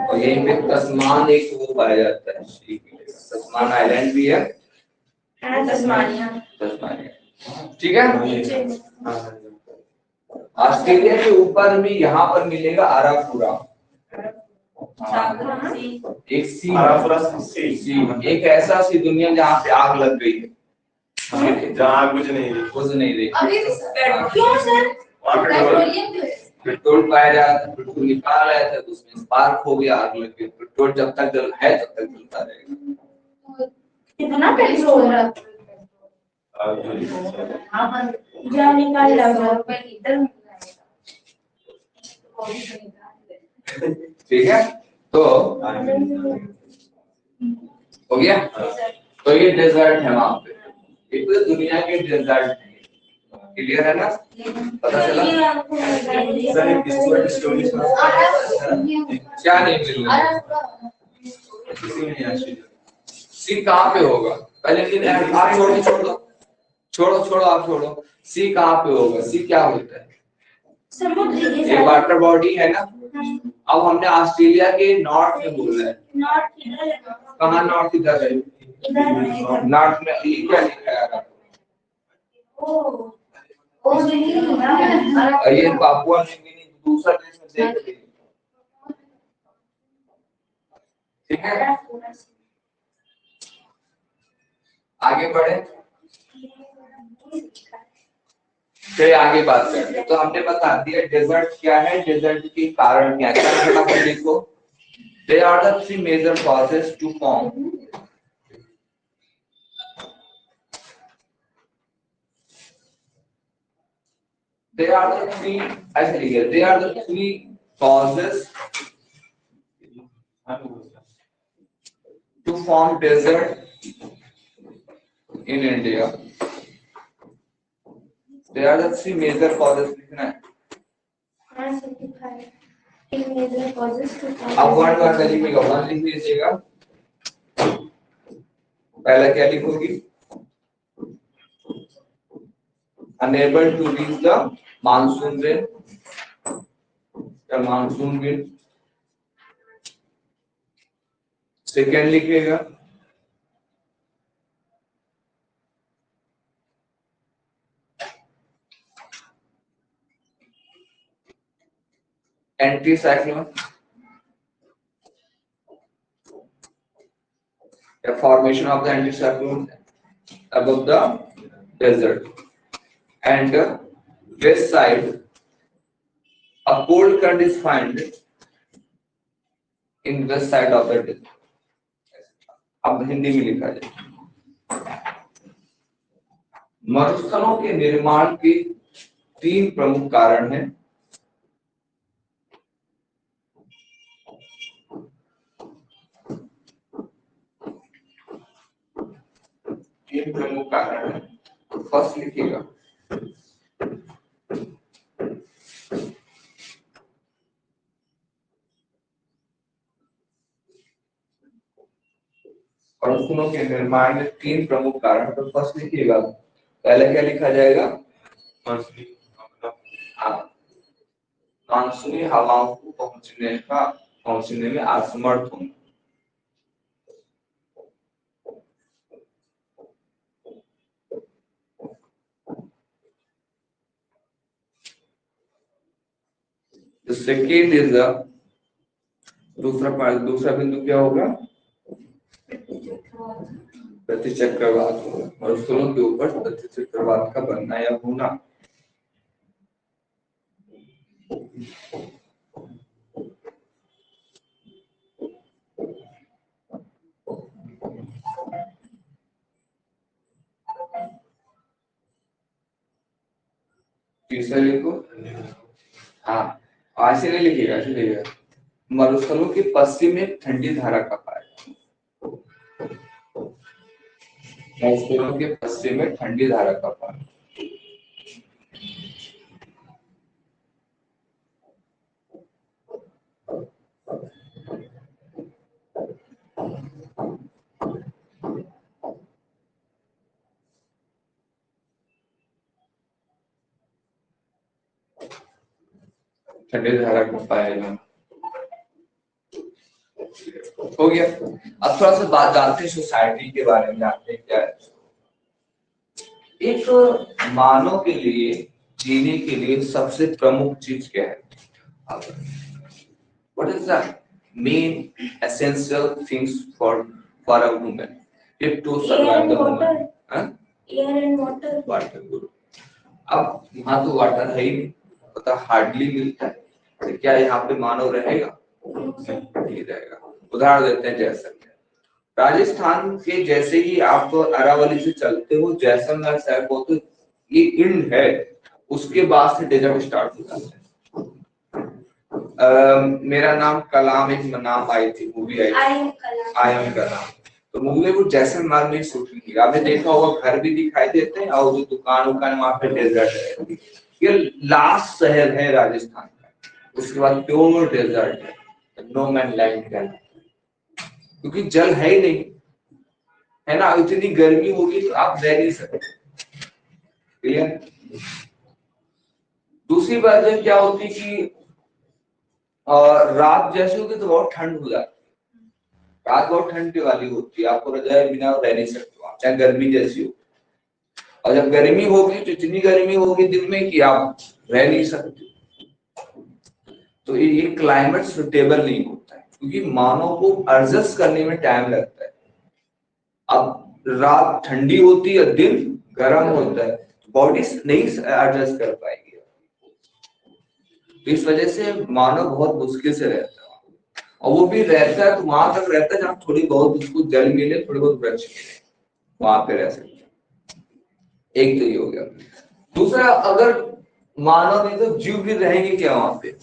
और यहीं पे तस्मान एक वो पाया जाता है, तस्मान आइलैंड भी है, तस्मानिया। ठीक है, ऑस्ट्रेलिया के ऊपर भी यहाँ पर मिलेगा आरापुरा, एक सी, एक ऐसा सी दुनिया जहाँ पे आग लग गई है, जहाँ कुछ नहीं रही। क्यों सर? पेट्रोल पाया जा रहा था, पेट्रोल निकाल रहे थे तो उसमें स्पार्क हो गया, आग लग गई। पेट्रोल जब तक जल है तब तक जलता रहेगा। कितना पेट्रोल है? जा निकाल लो। ठीक है, तो हो गया। तो ये डेजर्ट है वहां पे, ये पूरी दुनिया के डेजर्ट है। क्लियर है ना, पता चला? क्या नहीं मिल रहा, सी कहाँ पे होगा पहले दिन, आप छोड़ो आप छोड़ो, सी कहाँ पे होगा? सी क्या होता है? ये वाटर बॉडी है ना। अब हमने ऑस्ट्रेलिया के नॉर्थ में बोला है, कहाँ नॉर्थ? इधर है, नॉर्थ में ये क्या लिखा है? ये पापुआ न्यू गिनी दूसरा देश में देख लीजिए। ठीक है, आगे बढ़े, फिर आगे बात करते हैं। तो हमने बता दिया डेजर्ट क्या है, डेजर्ट के कारण क्या है। फटाफट देखो, they are the 3 major causes to form, they are the 3, actually here they are the 3 causes to form desert in India. They are the 3 major causes, लिखना है। अब वन वन लिखिएगा, वन लिख लीजिएगा। पहला क्या लिखोगी? Unable to reach the monsoon rain, या monsoon wind. Second लिखिएगा anti cyclone, the formation of the anticyclone above the desert, and west side a cold current is found in west side of the desert. अब हिंदी में लिखा जाए, मरुस्थलों के निर्माण के 3 प्रमुख कारण हैं। फर्स्ट लिखिएगा मरुस्थलों के निर्माण में 3 प्रमुख कारण, तो फर्स्ट लिखिएगा। पहले क्या लिखा जाएगा? मानसूनी हवाओं को पहुंचने में असमर्थ होना। The second is the दूसरा बिंदु क्या होगा? प्रतिचक्रवात होगा, मरुस्थलों के ऊपर प्रतिचक्रवात का बनना या होना। तीसरा लिखो। हाँ, ऐसे नहीं लिखिएगा, ऐसे लिखिएगा। मरुस्थलों के पश्चिम में ठंडी धारा का पाया। मरुस्थलों के पश्चिम में ठंडी धारा का पाया। ठंडी धारा का पाया हो गया। अब थोड़ा सा बात जानते हैं सोसाइटी के बारे में, जानते हैं क्या है। एक मानव के लिए जीने के लिए सबसे प्रमुख चीज क्या है? What is the main essential things for a woman if two survive the woman? Air and water. Water, good. अब यहाँ तो वाटर है ही नहीं, पता हार्डली मिलता है, तो क्या यहाँ पे मानव रहेगा? नहीं रहेगा। उदाहरण देते हैं जैसलमेर। राजस्थान के जैसे ही आप अरावली से चलते हो जैसलमेर शहर को, तो ये इंड है, उसके बाद से डेजर्ट स्टार्ट हो जाता है। मेरा नाम कलाम, एक नाम आई थी, मूवी आई थी आई एम कलाम, तो मूवी वो जैसलमेर में शूटिंग की। आपने देखा होगा, घर भी दिखाई देते हैं और जो दुकान उकान वहां पे डेजर्ट है। ये लास्ट शहर है राजस्थान का, उसके बाद प्योर डेजर्ट है, नो मैन लैंड है, क्योंकि जल है ही नहीं, है ना। इतनी गर्मी होगी तो आप रह नहीं सकते। क्लियर? दूसरी बात जो क्या होती कि रात जैसे होगी तो बहुत ठंड हो जाती है, रात बहुत ठंड वाली होती है, आपको रजाई बिना रह नहीं सकते आप, चाहे गर्मी जैसी हो। और जब गर्मी होगी तो इतनी गर्मी होगी दिन में कि आप रह नहीं सकते। तो ये क्लाइमेट सुटेबल नहीं होता है, क्योंकि मानव को एडजस्ट करने में टाइम लगता है। अब रात ठंडी होती है, दिन गर्म होता है, बॉडी नहीं एडजस्ट कर पाएगी। इस वजह से मानव बहुत मुश्किल से रहता है, और वो भी रहता है तो वहां तक रहता है जहाँ थोड़ी बहुत उसको जल मिले, थोड़ी बहुत वृक्ष मिले, वहां पे रह सकते हैं। एक तो ये हो गया। दूसरा, अगर मानव नहीं तो जीव भी रहेंगे क्या वहां पे?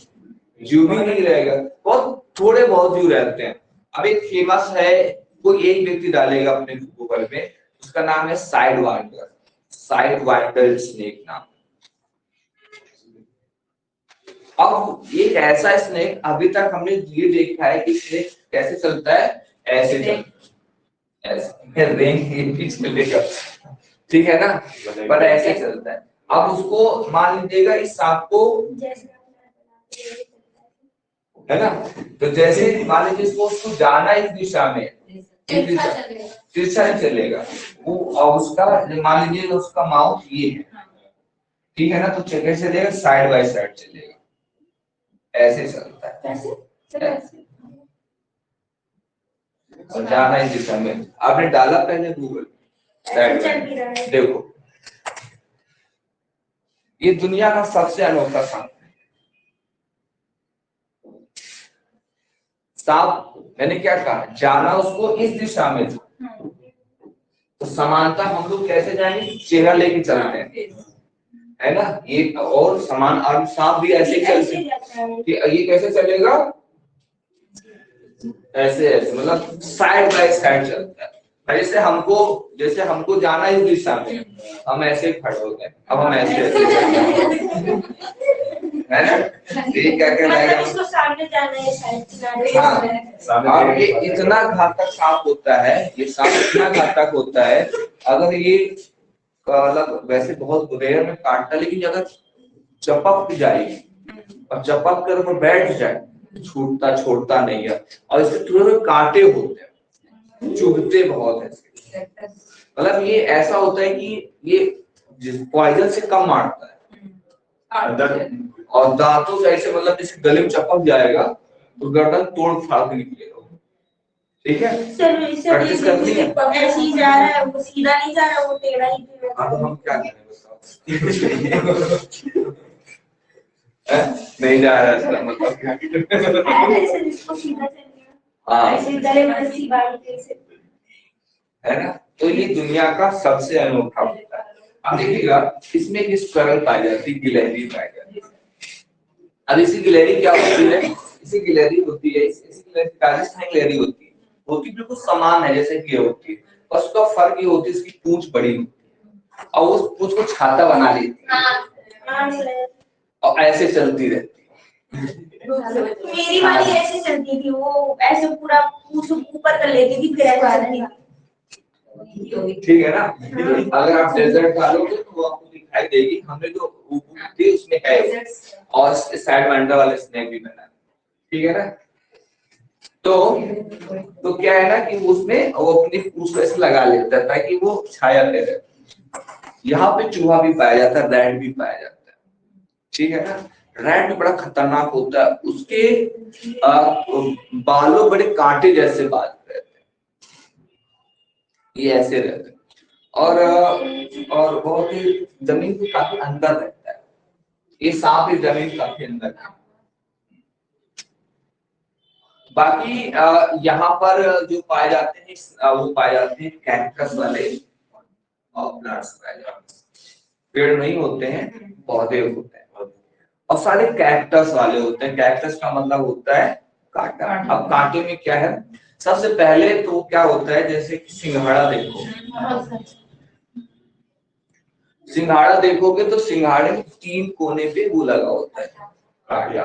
जीव भी नहीं रहेगा, बहुत थोड़े बहुत जीव रहते हैं। अब एक फेमस है, कोई एक व्यक्ति डालेगा अपने गूगल पे, उसका नाम है side winder, side winder snake नाम। अब एक ऐसा स्नेक, अभी तक हमने ये देखा है कि स्नेक कैसे चलता है, ऐसे चलता है, ऐसे रेंग भी चलेगा, ठीक है ना, पर ऐसे चलता है। अब उसको मान लीजिएगा इस सांप को, है ना, तो जैसे मान लीजिए उसको जाना इस दिशा में, तिरछा नहीं चलेगा वो, और उसका मान लीजिए उसका माउथ ये है, ठीक है ना, तो कैसे चलेगा? साइड बाय साइड चलेगा, ऐसे चलता है, और जाना इस दिशा में। आपने डाला पहले गूगल साइड बाय, देखो ये दुनिया का सबसे अनोखा सांप है। सांप, मैंने क्या कहा, जाना उसको इस दिशा में था, तो समानता हम लोग कैसे जाएंगे? चेहरा लेके चलते हैं, है ना, ये और समान। और सांप भी ऐसे चलते हैं कि ये कैसे चलेगा? ऐसे ऐसे, मतलब साइड बाय साइड चलता है। जैसे हमको जाना इस दिशा में, हम ऐसे खड़े हो गए, अब हम ऐसे है ना, ये क्या कहना इसको सामने जाना है, साइड हाँ। अब ये इतना घातक सांप होता है, ये सांप इतना घातक होता है, अगर ये मतलब वैसे बहुत रेयर में काटता, लेकिन अगर चपक जाएगी और चपक कर वो बैठ जाए, छूटता छोड़ता नहीं है। और इसके थोड़े कांटे होते हैं, चुभते बहुत है, मतलब ये ऐसा होता है कि ये पॉइजन से कम मारता है, और दांतों से ऐसे, मतलब जैसे गले में चपक जाएगा तो गर्दन तोड़ फाड़ के निकलेगा, ठीक है। प्रैक्टिस करनी है, ऐसे ही जा रहा है, वो सीधा नहीं जा रहा, वो टेढ़ा ही जा रहा है। अब हम क्या करें बताओ? नहीं जा रहा है, मतलब क्या करें? ऐसे इसको सीधा चलेगा, हाँ, ऐसे गले में रस्सी बांध के, है ना। तो ये दुनिया का सबसे अनोखा होता है। अब देखिएगा इसमें एक स्क्वायरल पाई जाती है, गिलहरी पाई जाती है। अब इसी गिलहरी क्या होती है, इसी गिलहरी होती है, इसी गिलहरी राजस्थानी गिलहरी होती है, होती बिल्कुल समान है जैसे कि ये होती है, बस उसका फर्क ये होती है इसकी पूंछ बड़ी होती है और उस पूंछ को छाता बना लेती है और ऐसे चलती रहती है। मेरी वाली ऐसे चलती थी, वो ऐसे पूरा पूंछ ऊपर कर लेती थी फिर ऐसे चलती थी। ठीक है ना। अगर आप डेजर्ट डालोगे तो वो आपको दिखाई देगी, हमने जो थी उसमें है और साइड में अंडा वाले स्नैक भी बना, ठीक है ना। तो क्या है ना कि उसमें वो अपनी पूंछ को ऐसे लगा लेता है ताकि वो छाया करे। यहाँ पे चूहा भी पाया जाता है, रैट भी पाया जाता है, ठीक है ना। रैट भी बड़ा खतरनाक होता है, उसके बालों बड़े कांटे जैसे बाल रहते हैं, ये ऐसे रहते हैं और बहुत ही जमीन के काफी अंदर रहता है, ये सांप भी जमीन काफी अंदर है। बाकी यहाँ पर जो पाए जाते हैं वो पाए जाते हैं कैक्टस वाले प्लांट्स पाए जाते हैं, पेड़ नहीं होते हैं, पौधे होते हैं और सारे कैक्टस वाले होते हैं। कैक्टस का मतलब होता है कांटा। अब कांटे में क्या है, सबसे पहले तो क्या होता है, जैसे कि सिंघाड़ा देखो, सिंघाड़ा देखोगे तो सिंघाड़े में 3 कोने पे वो लगा होता है कांटा,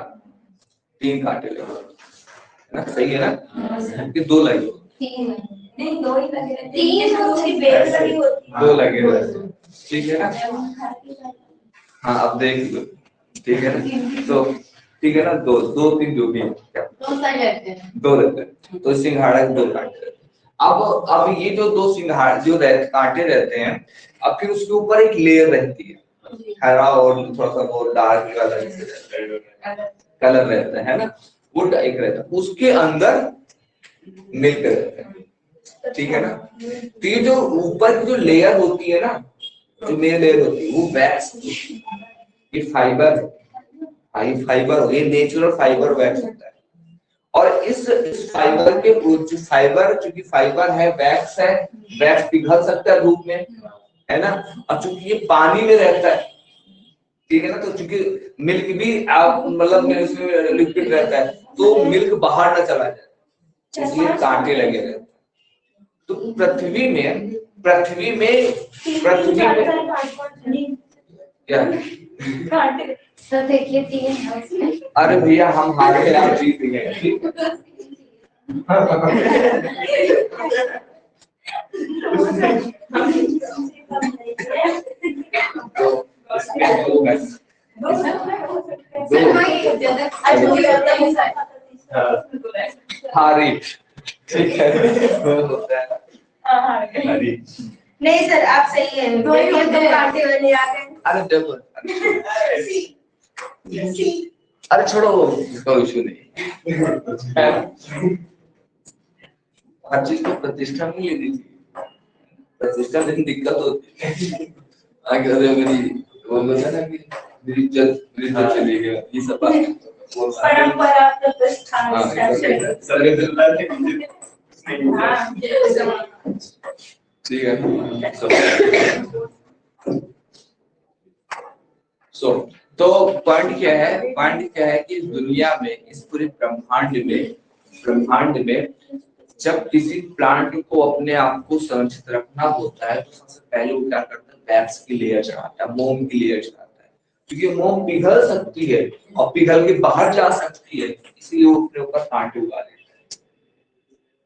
3 कांटे लगे होते हैं ना, सही है ना कि 2 लगे होते हैं? नहीं, 2 ही लगे रहते हैं, 3 उसकी बेल लगी होती है, 2 लगे रहते हैं, ठीक है ना। हाँ अब देख लो, ठीक है ना, तो ठीक है ना, 2 3 जो भी है, 2 रहते हैं, तो सिंघाड़ा के 2 कांटे। अब ये जो 2 सिंघाड़ा जो कांटे रहते हैं, अब फिर उसके ऊपर एक लेयर रहती है, हरा और थोड़ा सा बहुत डार्क कलर रहता है ना, वो एक रहता है, उसके अंदर मिल्क रहता है, ठीक है ना। तो ये जो ऊपर की जो लेयर होती है ना, जो मेन लेयर होती है वो वैक्स, ये फाइबर है, फाइबर, ये नेचुरल फाइबर वैक्स होता है। और इस फाइबर के जो फाइबर, चूंकि फाइबर है, वैक्स है, वैक्स पिघल सकता है धूप में, है ना, और चूंकि ये पानी में रहता है, ठीक है ना, तो चूंकि मिल्क भी आप मतलब इसमें लिक्विड रहता है, तो मिल्क बाहर ना चला जाए, इसलिए कांटे लगे रहते हैं। तो पृथ्वी में क्या, तो देखिए 3 अरे भैया हम हार गए, आप जीत गए, ठीक है। हारी, ठीक है, नहीं सर, आप सही है, 2 कांटे वाले आ गए। अरे देखो, अरे छोड़ो, कोई इशू नहीं, हर चीज को प्रतिष्ठा नहीं ले दीजिए, प्रतिष्ठा में दिक्कत होती है। आगे मेरी वो बोला ना कि मेरी इज्जत चली गई, ये सब बात परंपरा प्रतिष्ठा ठीक है। तो पॉइंट क्या है कि इस दुनिया में, इस पूरे ब्रह्मांड में जब किसी प्लांट को अपने आप को संरक्षित रखना होता है तो सबसे पहले वो क्या करता है, वैक्स की लेयर चढ़ाता है, मोम की लेयर चढ़ाता है, क्योंकि मोम पिघल सकती है और पिघल के बाहर जा सकती है, इसलिए वो अपने ऊपर कांटे उगा लेता है।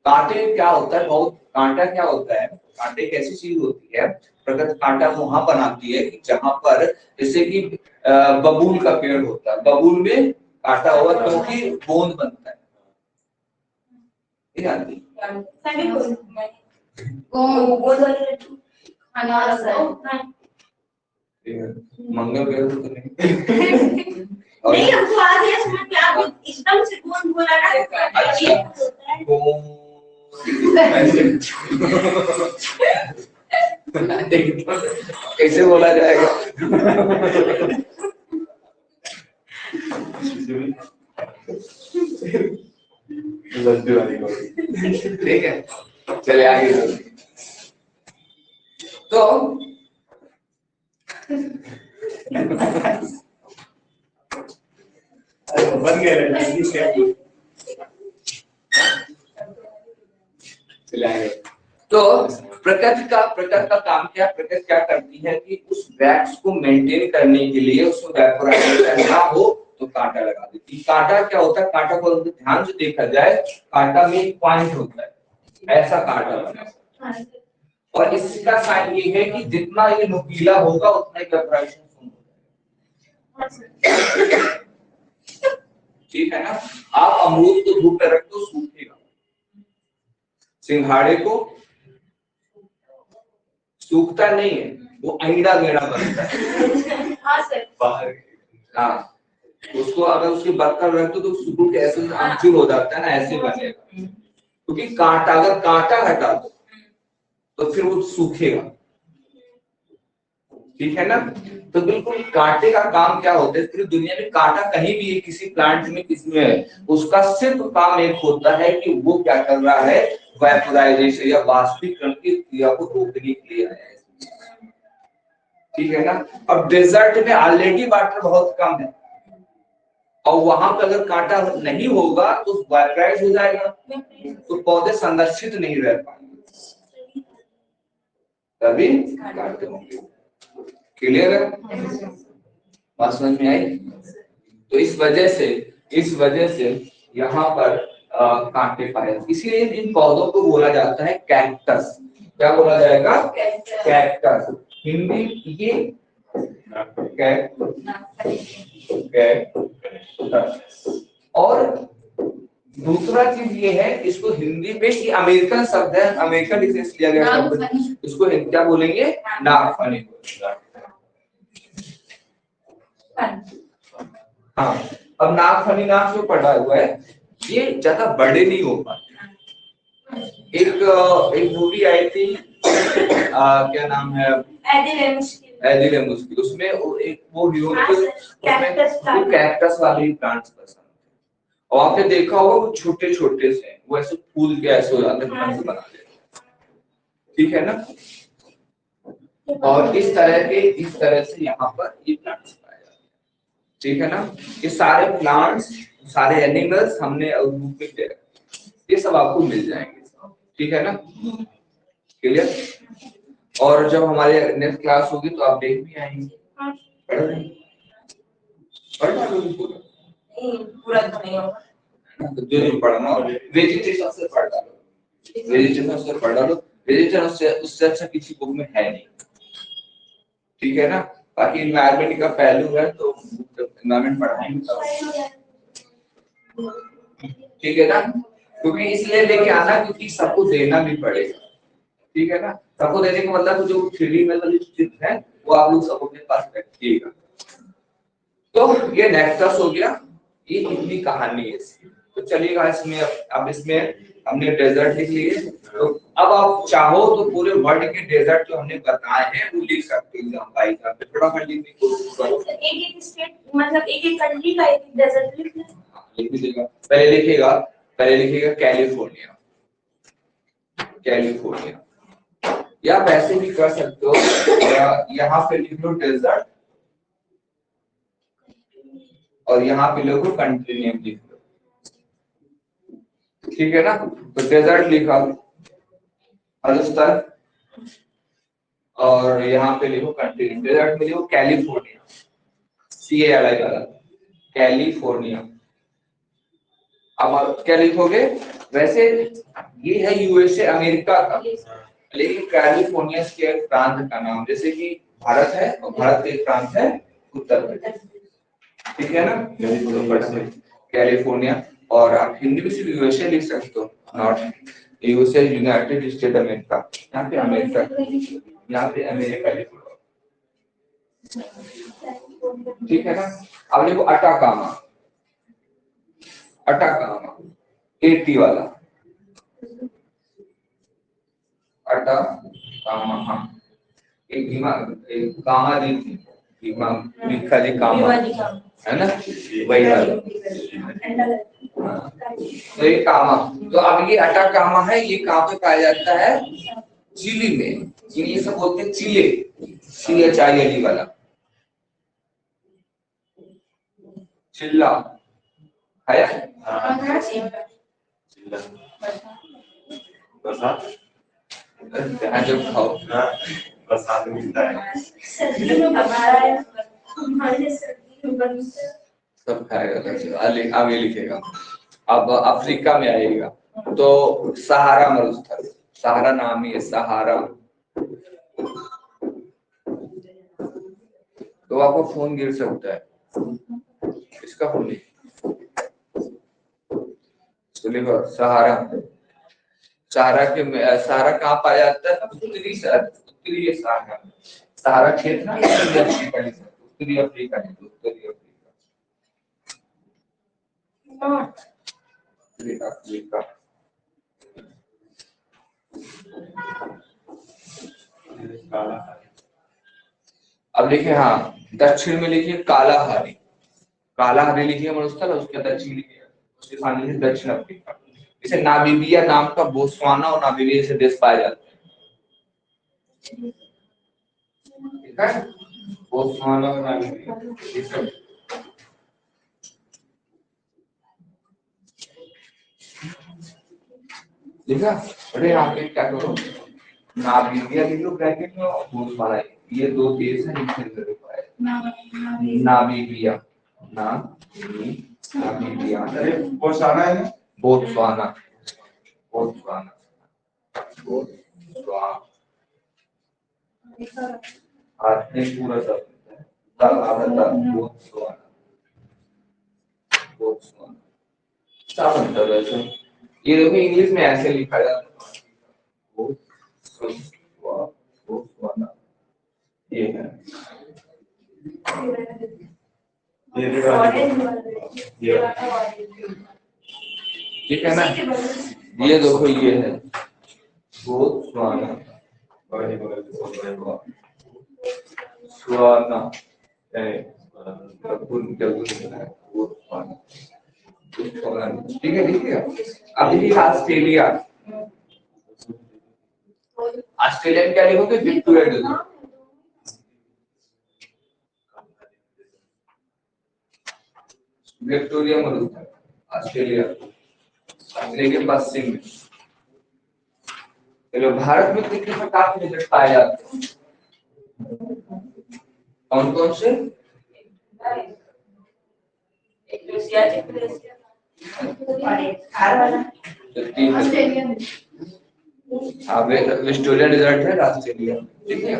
कांटे क्या होता है, बहुत कांटा क्या होता है, कांटे एक ऐसी चीज होती है, प्रकृति कांटा वहां बनाती है कि जहां पर जैसे कि बबूल का पेड़ होता है, बबूल में कांटा होगा क्योंकि गोंद बनता है, मंगल ग्रह तो नहीं, हमको आ गया समझ में, आप एकदम से कौन बोला ना, कैसे बोला जाएगा। ठीक है, चले आगे। तो बन गया चलाएंगे। तो प्रकृति का काम क्या, प्रकृति क्या करती है कि उस वैक्स को मेंटेन करने के लिए उसमें वेपोराइजेशन ना हो तो कांटा लगा देती है। कांटा क्या होता है, कांटा को ध्यान से देखा जाए, कांटा में एक पॉइंट होता है, ऐसा कांटा बना है। और इसका साइन ये है कि जितना ये नुकीला होगा उतना ही वेपोराइजेशन होगा। ठीक है ना। आप अमरूद को धूप में रख दो सूखेगा, सिंघाड़े को सूखता नहीं है, वो अंडा गेड़ा बनता है। हाँ सर। बाहर हाँ, उसको अगर उसके बर्तन रख दो तो सूख के ऐसे अमचूर हो जाता है ना, ऐसे बनेगा। क्योंकि कांटा, अगर कांटा हटा दो तो फिर वो सूखेगा। ठीक है ना। तो बिल्कुल कांटे का काम क्या होता है, पूरी दुनिया में कांटा कहीं भी है, किसी प्लांट में, किसी में, उसका सिर्फ काम एक होता है कि वो क्या कर रहा है, वेपोराइजेशन या वाष्पीकरण की क्रिया को रोकने के लिए आया है। ठीक है ना। अब डेजर्ट में ऑलरेडी वाटर बहुत कम है और वहां पर अगर कांटा नहीं होगा तो वेपोराइज हो जाएगा, तो पौधे संरक्षित नहीं रह पाएंगे, तभी कांटे होंगे। क्लियर है, बात समझ में आई। तो इस वजह से यहाँ पर कांटे पाए जाते, इसीलिए इन पौधों को बोला जाता है कैक्टस। क्या बोला जाएगा, कैक्टस। हिंदी ये और दूसरा चीज ये है, इसको हिंदी में, ये अमेरिकन शब्द है, अमेरिकन डिफरेंस लिया गया शब्द, इसको क्या बोलेंगे, नागफनी। हाँ, अब नागफनी नाम जो पढ़ा हुआ है, ये ज्यादा बड़े नहीं हो पाते। एक मूवी आई थी, क्या नाम है, एदिल मुश्किल, उसमें वो हीरो कैक्टस वाले प्लांट्स पसंद थे, और आपने देखा होगा वो छोटे छोटे से, वो ऐसे फूल के ऐसे हो जाते हैं, बना देते। ठीक है ना। और इस तरह से यहाँ पर ये प्लांट्स पाए जाते हैं। ठीक है ना। ये सारे प्लांट्स, सारे एनिमल्स हमने बुक में किया, ये सब आपको मिल जाएंगे। ठीक है ना, क्लियर। और जब हमारे नेक्स्ट क्लास होगी तो आप देख भी आएंगे, पूरा तो नहीं होगा, जो पढ़ना, वेजिटेशन से पढ़ डालो, वेजिटेशन से पढ़ डालो, वेजिटेशन उससे अच्छा किसी बुक में है नहीं। ठीक है ना। बाकी एनवायरनमेंट का पहलू है तो एनवायरनमेंट पढ़ाएंगे तो ठीक है ना। क्योंकि इसलिए लेके आना क्योंकि सबको देना भी पड़ेगा। ठीक है ना। सबको देने का मतलब जो थ्योरी में वाली चीज है वो आप लोग सब अपने पास रखिएगा। तो ये नेक्सस हो गया, ये कितनी कहानी है इसकी। तो चलिएगा, इसमें अब इसमें हमने डेजर्ट लिख लिए, तो अब आप चाहो तो पूरे वर्ल्ड के डेजर्ट जो हमने बताए हैं वो लिख सकते हो। एग्जाम बाई का फटाफट लिखने की कोशिश करो। एक स्टेट मतलब एक कंट्री का एक डेजर्ट लिख लीजिएगा। पहले लिखिएगा कैलिफोर्निया, कैलिफोर्निया, या वैसे भी कर सकते हो, यहाँ पे लिख लो डेजर्ट और यहाँ पे लोगों कंट्री नेम लिख लो। ठीक है ना। तो डेजर्ट लिखा राजस्थान और यहाँ पे लिखो कंट्री नेम, डेजर्ट में लिखो कैलिफोर्निया, CALI वाला, कैलिफोर्निया। अब आप क्या लिखोगे, वैसे ये है USA अमेरिका का, लेकिन कैलिफोर्निया के प्रांत का नाम, जैसे कि भारत है और भारत का एक प्रांत है उत्तर प्रदेश। ठीक है ना। कैलिफोर्निया, और आप हिंदी में सिर्फ USA लिख सकते हो, not USA, United state America. यहाँ पे अमेरिका, यहाँ पे अमेरिका लिखो। ठीक है ना। अब लिखो अटाकामा, अटाकामा 80 वाला, अटाकामा। हाँ, एक कामा लिखा जी, कामा है ना, वही वाला। तो ये कामा, तो अब ये अटाकामा है, ये कहाँ पे पाया जाता है, चिली में। ये सब बोलते हैं चिले, CHILE वाला। चिल्ला है बरसात जब खाओ बरसात में मिलता है। सर्दी में हमारा हमारे सर्दी में बनता है। सब खाएगा आगे लिखेगा। अब अफ्रीका में आएगा तो सहारा मरुस्थल, सहारा नाम ही है सहारा। तो आपको फोन गिर सकता है, इसका फोन नहीं लिखो सहारा। सहारा कहाँ पाया जाता है? उत्तरी सहारा, सहारा क्षेत्र ना उत्तरी अफ्रीका, उत्तरी अफ्रीका है, उत्तरी अफ्रीका। अब लिखे हाँ दक्षिण में लिखिए कालाहारी, कालाहारी लिखिए मरुस्थल, उसके दक्षिण लिखिए, उसके सामने लिखिए दक्षिण अफ्रीका। इसे नामीबिया नाम का बोत्सवाना और नामीबिया से देश पाए जाते हैं। ठीक है, बोत्सवाना और नामीबिया लिखा। अरे यहाँ पे क्या करो, नामीबिया लिख लो ब्रैकेट में और बोत्सवाना, ये दो देश हैं जिनसे जुड़े हुए हैं। नामीबिया, नामीबिया, अरे बोत्सवाना है ना? बोत्सवाना, बोत्सवाना, बोत्सवाना, आपने पूरा सब बोत्सवाना, बोत्सवाना क्या बनता है वैसे? ये देखो इंग्लिश में ऐसे लिखा जाता है बोत्सवाना, ये है ठीक है ना। ये देखो ये है बोत्सवाना, स्वाना ठीक है ठीक है। अब देखिए ऑस्ट्रेलिया, ऑस्ट्रेलिया में क्या लिखोगे? विक्टोरिया लिखोगे। विक्टोरिया मरुस्थल ऑस्ट्रेलिया, ऑस्ट्रेलिया के पश्चिम में। चलो भारत में कितने प्रकार के डेजर्ट पाए जाते हैं? कौन कौन से? विक्टोरिया डेजर्ट है ऑस्ट्रेलिया, ठीक है।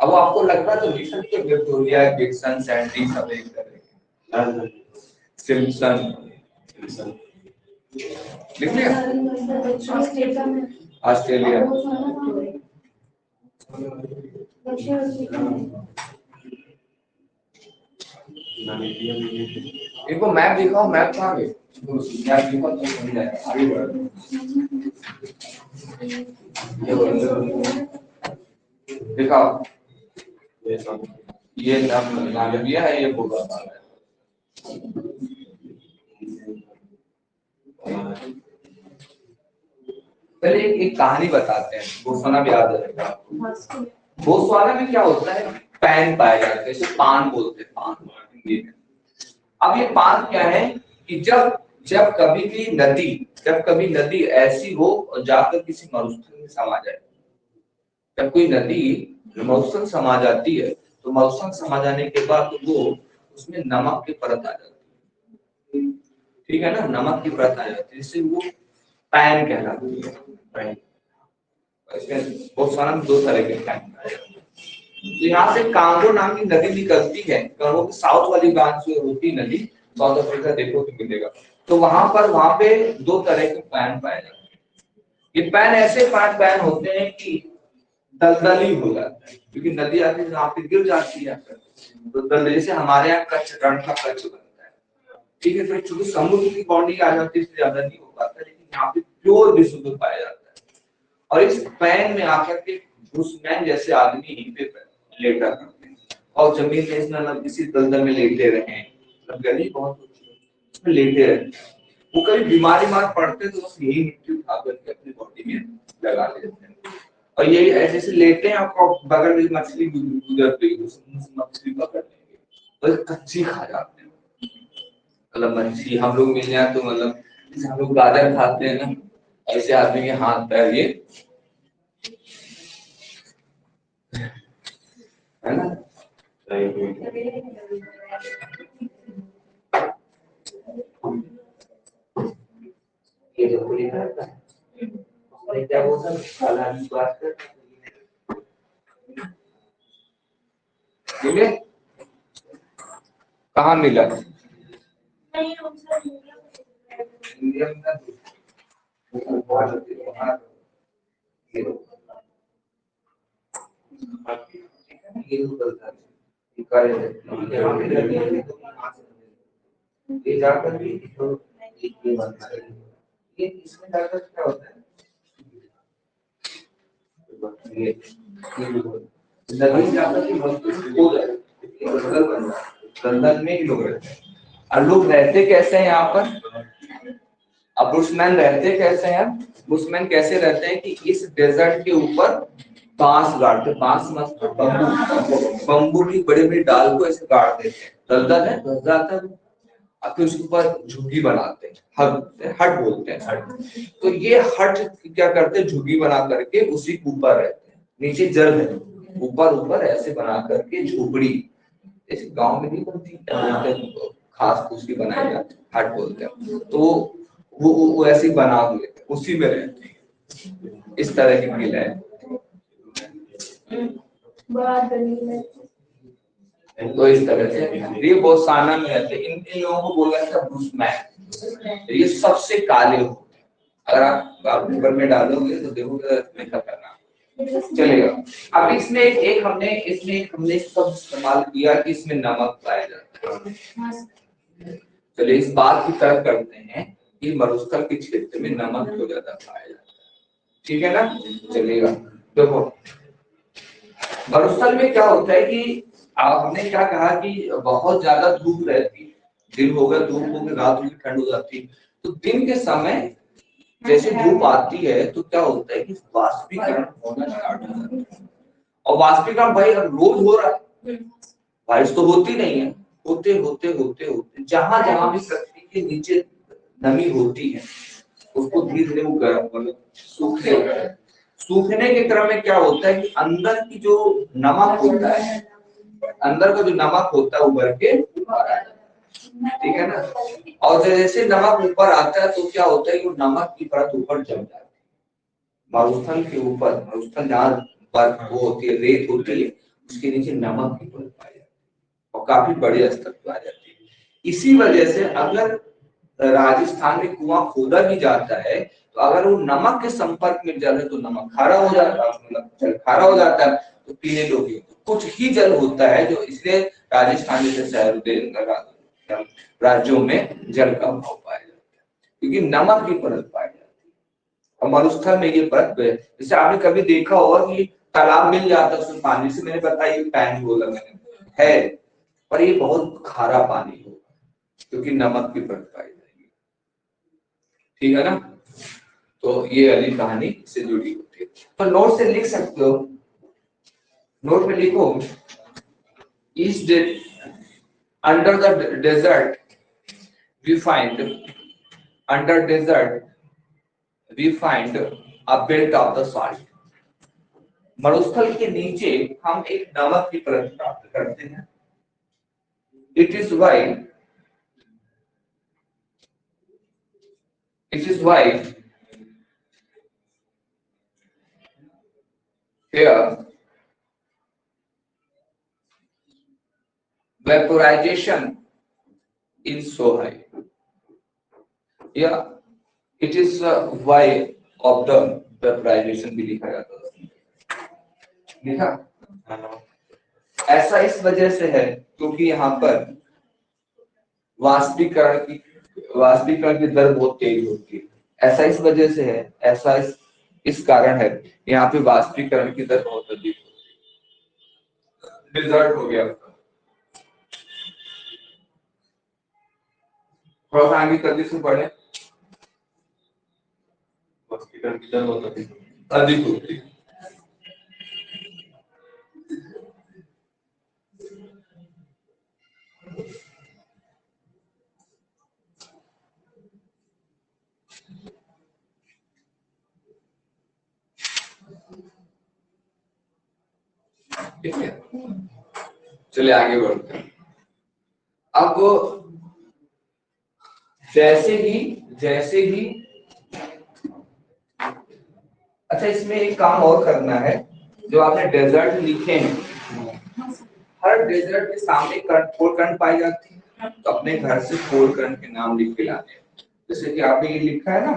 अब वो आपको लग रहा तो लिख सकते हो विक्टोरिया, गिब्सन, सैंडी सब एक तरह, सिम्पसन लिख लिया। ऑस्ट्रेलिया इनको मैप दिखाओ, मैप कहाँ गए? मैप दिखाओ तो समझ जाएगा, आगे बढ़ो। दिखाओ ये नामीबिया है, ये बोत्सवाना है। पहले एक कहानी बताते हैं, बोत्सवाना भी याद रहेगा। बोत्सवाना में क्या होता है? पैन पाए जाते हैं, इसे पान बोलते हैं, पान हिंदी में। अब ये पान क्या है कि जब कभी नदी ऐसी हो और जाकर किसी मरुस्थल में समा जाए, जब कोई नदी मरुस्थल समा जाती है तो मरुस्थल समा जाने के बाद तो वो उसमें नमक की परत आ जाती है, ठीक है ना, नमक की परत आ जाती है, जिससे वो पैन कहलाती है। पैन बोत्सवाना में दो तरह के पैन पाए जाते हैं। तो यहाँ से कांगो नाम की नदी निकलती है, कांगो की साउथ वाली ब्रांच से होती नदी, साउथ अफ्रीका देखो तो मिलेगा। तो वहां पे दो तरह के पैन पाए जाते हैं। ये पैन ऐसे पैन होते हैं कि दलदली हो जाता है, क्योंकि नदी आती है जहाँ पे गिर जाती है तो दल, जैसे हमारे यहाँ कच्छ, रण का कच्छ बनता है, ठीक है। फिर चूंकि समुद्र की बॉडी आ जाती है इसलिए ज्यादा नहीं हो पाता, लेकिन यहाँ पे प्योर विशुद्ध पाया जाता है। और इस पैन में आकर के बुशमैन जैसे आदमी यहीं पे लेटा करते हैं और जमीन में इसमें किसी दलदल में लेटे रहे, गर्मी बहुत होती है उसमें लेटे रहे। वो कभी बीमारी पड़ते तो बस यही मिट्टी उठा करके अपनी बॉडी में लगा लेते हैं। और यही ऐसे लेटे हैं, आपको बगल में मछली गुजर रही है, मछली पकड़ लेंगे, और कच्ची खा जाते हैं। मतलब मच्छी हम लोग मिल जाए तो मतलब जैसे हम लोग गाजर खाते हैं ना, ऐसे आदमी के हाथ पैर ये है ना। ये जो पूरी करता है और क्या बोलता है काला की बात कर मिले कहाँ मिला इंडिया में ना ये जाकर भी तो ये बनता है ये इसमें जाकर क्या होता है ये नदी जाकर के हो जाता है दलदल में ही लोग रहते हैं। और लोग रहते कैसे हैं यहाँ पर, अब बुशमैन रहते कैसे हैं, बुशमैन कैसे रहते हैं कि इस डेजर्ट के ऊपर बांस गाड़ते, बांस मत बम्बू, बम्बू की बड़ी बड़ी डाल को ऐसे गाड़ देते हैं, दलदल है धस जाता है, और फिर उसके ऊपर झुग्गी बनाते हैं, हट बोलते हैं हट। तो ये हट क्या करते हैं, झुग्गी बना करके उसी के ऊपर रहते हैं, नीचे जल है, ऊपर ऊपर ऐसे बना करके झोपड़ी, जैसे गांव में नहीं बनती खास फूस की बनाई जाती हट बोलते हैं, तो वो ऐसे बना हुए उसी में रहते हैं। इस तरह की मिल है तो इस तरह से ये बहुत साना में रहते हैं। इन लोगों को बोला जाता है बुशमैन। ये सबसे काले होते हैं, अगर आप पेपर में डालोगे तो देखोगे इसमें खतरनाक चलेगा। अब इसमें एक हमने सब इस्तेमाल किया कि इसमें नमक पाया जाता है। चलिए इस बात की तरफ करते हैं कि मरुस्थल के क्षेत्र में नमक क्यों ज्यादा पाया जाता है, ठीक है ना। चलेगा देखो मरुस्थल में क्या होता है कि हमने क्या कहा कि बहुत ज्यादा धूप रहती है, दिन होगा धूप होगी रात होगी ठंड हो जाती है, तो दिन के समय जैसे धूप आती है तो क्या होता है कि वाष्पीकरण होना स्टार्ट हो जाता है। और वाष्पीकरण भाई रोज हो रहा है, बारिश तो होती नहीं है, होते होते होते होते जहां जहां भी पृथ्वी के नीचे नमी होती है उसको धीरे धीरे वो गर्म मतलब सूखने के क्रम में क्या होता है कि अंदर की जो नमक होता है, अंदर का जो नमक होता है उभर के ऊपर आ जाता है, ठीक है ना। और जैसे नमक ऊपर आता है तो क्या होता है कि वो नमक की परत ऊपर जम जाती है, मरुस्थल के ऊपर, मरुस्थल जहाँ बर्फ वो होती है रेत होती है उसके नीचे नमक की परत पाई जाती है और काफी बड़े स्तर पर आ जाती है। इसी वजह से अगर राजस्थान में कुआं खोदा भी जाता है तो अगर वो नमक के संपर्क में जल है तो नमक खारा हो जाता है, मतलब जल खारा हो जाता है तो पीने योग्य कुछ ही जल होता है, जो इसलिए राजस्थान जैसे शहरों राज्यों में जल का अभाव पाया जाता है क्योंकि नमक की परत पाई जाती है। और मरुस्थल में ये परत जैसे आपने कभी देखा होगा कि तालाब मिल जाता है उसमें पानी, से मैंने बताया पैन बोला मैंने है, पर ये बहुत खारा पानी होगा क्योंकि नमक की परत पाई जाएगी, ठीक है ना। तो ये वाली कहानी से जुड़ी होती है, तो नोट से लिख सकते हो, नोट में लिखो इस under the desert we find, under desert we find a belt of the salt. मरुस्थल के नीचे हम एक नमक की परत प्राप्त करते हैं। It is why here vaporization is so high, yeah it is why of the vaporization भी लिखा जाता है, लिखा ऐसा इस वजह से है क्योंकि यहाँ पर वाष्पीकरण की दर बहुत तेज होती है, ऐसा इस वजह से है, ऐसा इस कारण है यहाँ पे वाष्पीकरण की दर बहुत अधिक होती है। रिजल्ट हो गया थोड़ा सा आगे जल्दी से पढ़े, वाष्पीकरण की दर बहुत अधिक होती है। ठीक है, चलिए आगे बढ़ते हैं। अब जैसे ही अच्छा, इसमें एक काम और करना है। जो आपने डेजर्ट लिखे हैं, हर डेजर्ट के सामने 4 करंट पाई जाती है, तो अपने घर से 4 करंट के नाम लिख के लाने हैं। जैसे कि आपने ये लिखा है ना,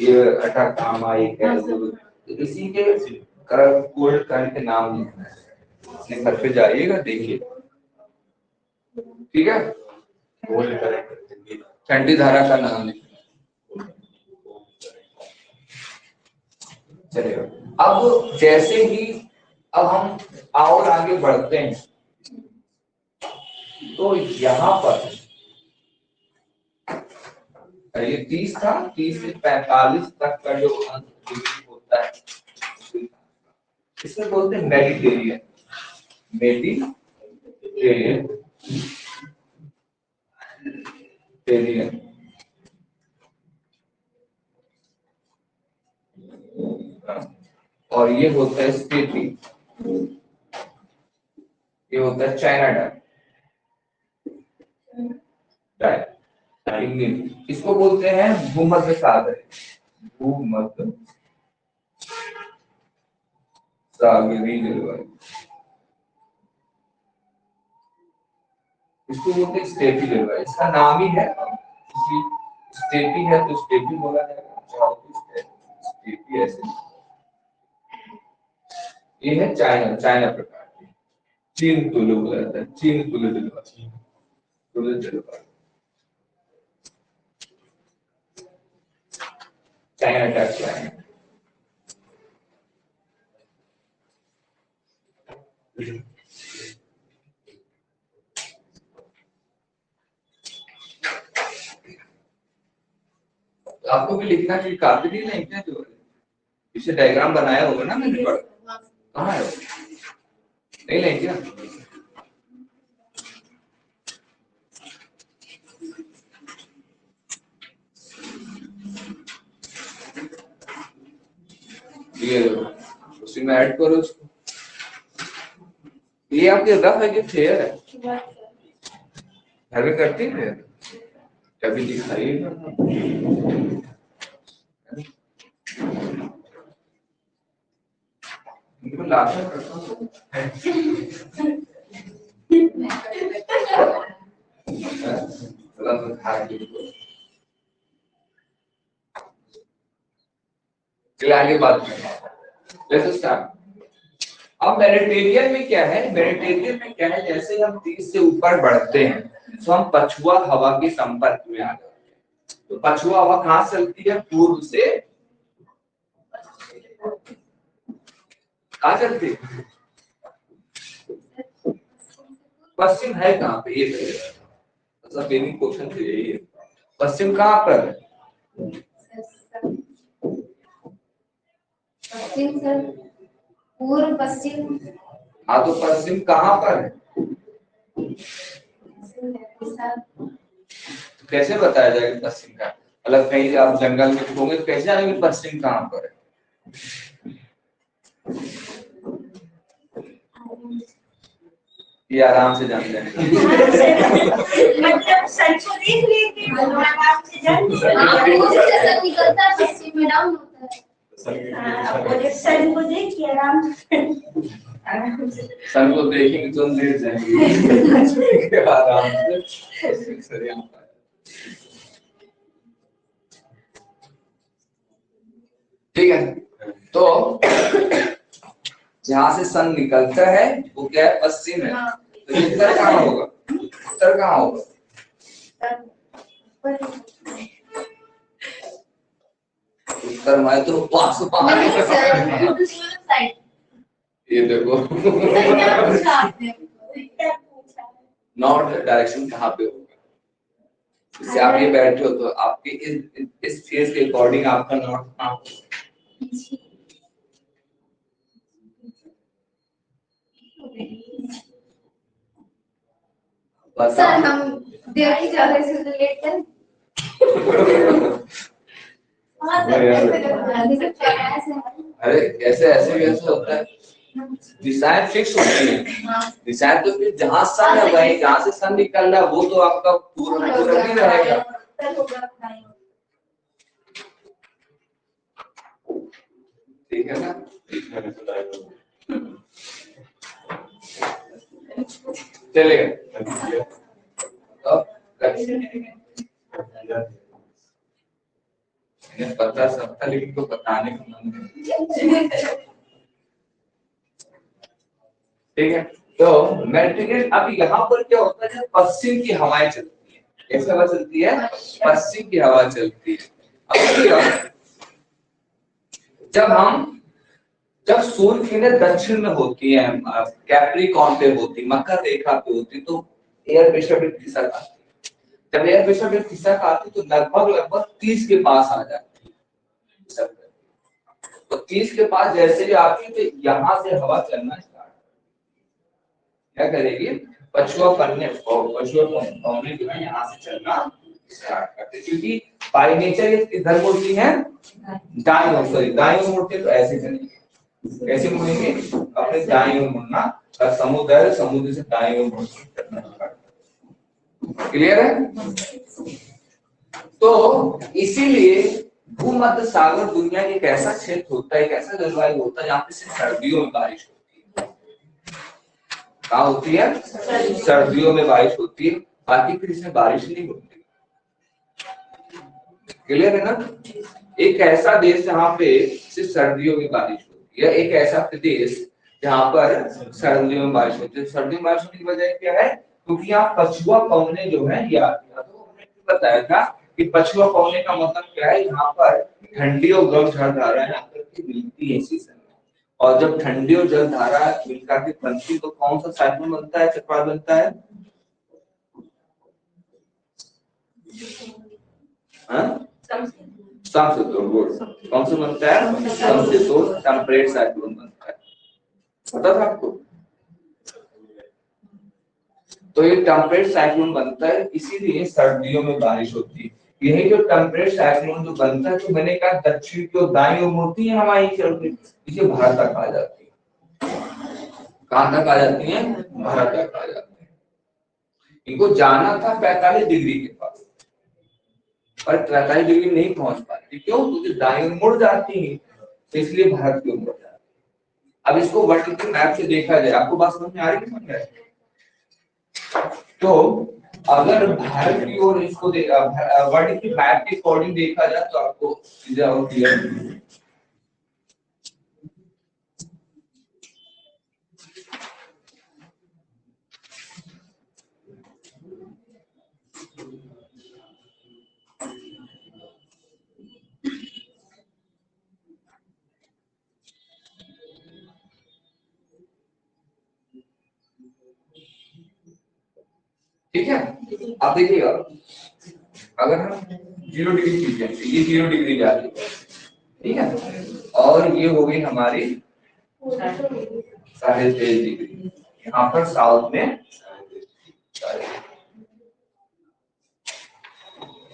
ये अटाकामा, एक है, तो इसी के कोड करंट के नाम लिखना है। अपने घर पे जाइएगा, देखिए, ठीक है। ठंडी धारा का नाम लिखना। चलिए, अब जैसे ही अब हम और आगे बढ़ते हैं, तो यहाँ पर ये 30 था, 30 से 45 तक का जो अंक होता है, इसमें बोलते हैं मेडिटेरियन। और ये होता है स्टेपी, ये होता है चाइना डायट। इसको बोलते हैं भूमध्य सागरीय, भूमध्य सागरीय जलवायु। इसको बोलते हैं स्टेपी जलवायु, इसका नाम ही है। स्टेपी है तो स्टेपी बोला जाएगा, स्टेपी ऐसे। ये है चाइना प्रकार की, चीन तुलु बोला जाता है, चीन तुलु जलवायु, चाइना टाइप क्लाइमेट। आपको भी लिखना चाहिए, काफी दिन नहीं क्या, जो इसे डायग्राम बनाया होगा ना मैंने, कहाँ है वो? नहीं लेंगे क्या? ये उसी में ऐड करो उसको। ये आपके रफ है कि फेयर है? घर में करती है, कभी दिखाइएगा। लाशा करता हूँ आगे बात लेट्स स्टार्ट। अब मेडिटेरियन में क्या है, मेडिटेरियन में क्या है, जैसे हम 30 से ऊपर बढ़ते हैं तो हम पछुआ हवा के संपर्क में आ जाते हैं। तो पछुआ हवा कहाँ से चलती है? पूर्व से कहाँ चलती है? पश्चिम है कहाँ पे? ये मतलब मेरी क्वेश्चन तो यही है, पश्चिम कहाँ पर है? पश्चिम सर, पूर्व पश्चिम। हाँ, तो पश्चिम कहाँ पर है? कैसे बताया जाएगा पश्चिम का? अलग कहीं आप जंगल में घूमोगे तो कैसे जानेंगे पश्चिम कहाँ पर है? ये आराम से जान जाएंगे। मतलब सन को देख लेंगे, आराम से जान जाएंगे। निकलता है पश्चिम में, डाउन होता है। सन को देख के आराम से सन को देखेंगे तो हम लेट जाएंगे आराम से। ठीक है, तो जहां से सन निकलता है वो क्या है? पश्चिम है। तो उत्तर कहाँ होगा? उत्तर कहाँ होगा? उत्तर में तो पास ये देखो नॉर्थ डायरेक्शन कहाँ पे होगा? जैसे आप ये बैठे हो तो आपके इस फेस के अकॉर्डिंग आपका नॉर्थ कहाँ होगा? सर हम देवकी ज्यादा से रिलेट करें। अरे ऐसे ऐसे कैसे होता है? दिशाएं फिक्स होती हैं। दिशाएं तो फिर जहाँ सन है वही, जहाँ से सन निकल रहा है वो तो आपका पूरा पूरा ही रहेगा। ठीक है ना? चलेगा तो पता सब था लेकिन तो बताने का मन नहीं। ठीक है, तो मेडिटेशन अब यहाँ पर क्या होता है, जब पश्चिम की हवाएं चलती है, कैसे हवा चलती है? पश्चिम की हवा चलती है। अब जब सूर्य किरणें दक्षिण में होती है, कैप्रिकॉर्न पे होती, मकर रेखा पे होती, तो एयर प्रेशर में खिसक आती है। जब एयर प्रेशर में खिसक आती तो लगभग 30 के पास आ जाती है। तो 30 के पास जैसे ही आती है तो यहाँ से हवा चलना स्टार्ट, क्या करेगी? पछुआ पन्ने जो है यहाँ से चलना स्टार्ट करते, क्योंकि बाय नेचर ये किधर मुड़ती है? दाईं ओर, सॉरी दाईं ओर मुड़ती है, तो ऐसे चलेंगे। कैसे मुड़ेंगे? अपने दाईं ओर मुड़ना, और समुद्र से दाईं ओर मुड़ना। क्लियर है? तो इसीलिए भूमध्य सागर दुनिया का एक ऐसा क्षेत्र होता है, एक ऐसा जलवायु होता है जहाँ पे सिर्फ सर्दियों में बारिश होती है। कहाँ होती है? सर्दियों में बारिश होती है, बाकी फिर इसमें बारिश नहीं होती। क्लियर है ना? एक ऐसा देश जहाँ पे सिर्फ सर्दियों में बारिश होती है, एक ऐसा प्रदेश जहाँ पर सर्दियों में बारिश होती है। सर्दियों में बारिश होने की वजह क्या है? क्योंकि यहाँ पछुआ पवने जो है ये आती है। तो हमने बताया था कि पछुआ पवने का मतलब क्या है? यहाँ पर ठंडी और गर्म जलधाराएं आकर के मिलती है सीजन में, और जब ठंडी और जलधारा मिलकर के बनती तो कौन सा साइक्लोन बनता है, चक्रवात बनता है? समशीतोष्ण। गुड। कौन सा बनता है? समशीतोष्ण टेम्परेट साइक्लोन बनता है। पता था आपको? तो ये टेम्परेट साइक्लोन बनता है, इसीलिए सर्दियों में बारिश होती है। यही जो टेम्परेट साइक्लोन जो बनता है, तो मैंने कहा दक्षिण की ओर दाईं ओर मुड़ती है हवाएं चलती, इसे भारत तक आ जाती है। कहां तक आ जाती है? भारत तक आ जाती है। इनको जाना था 45 डिग्री के पास, पर 43 डिग्री नहीं पहुंच पाती। क्यों? क्योंकि दाईं ओर मुड़ जाती है, तो इसलिए भारत की ओर मुड़ जाती है। अब इसको वर्टिकल मैप से देखा जाए, आपको बात समझ में आ रही है? समझ में? तो अगर भारत की ओर इसको वर्टिकल मैप के अकॉर्डिंग देखा जाए तो आपको चीजें और क्लियर। ठीक है, अब देखिएगा, अगर हम 0 डिग्री खींचे, ये 0 डिग्री जाती है, ठीक है, और ये हो गई हमारी 23.5 डिग्री, यहाँ पर साउथ में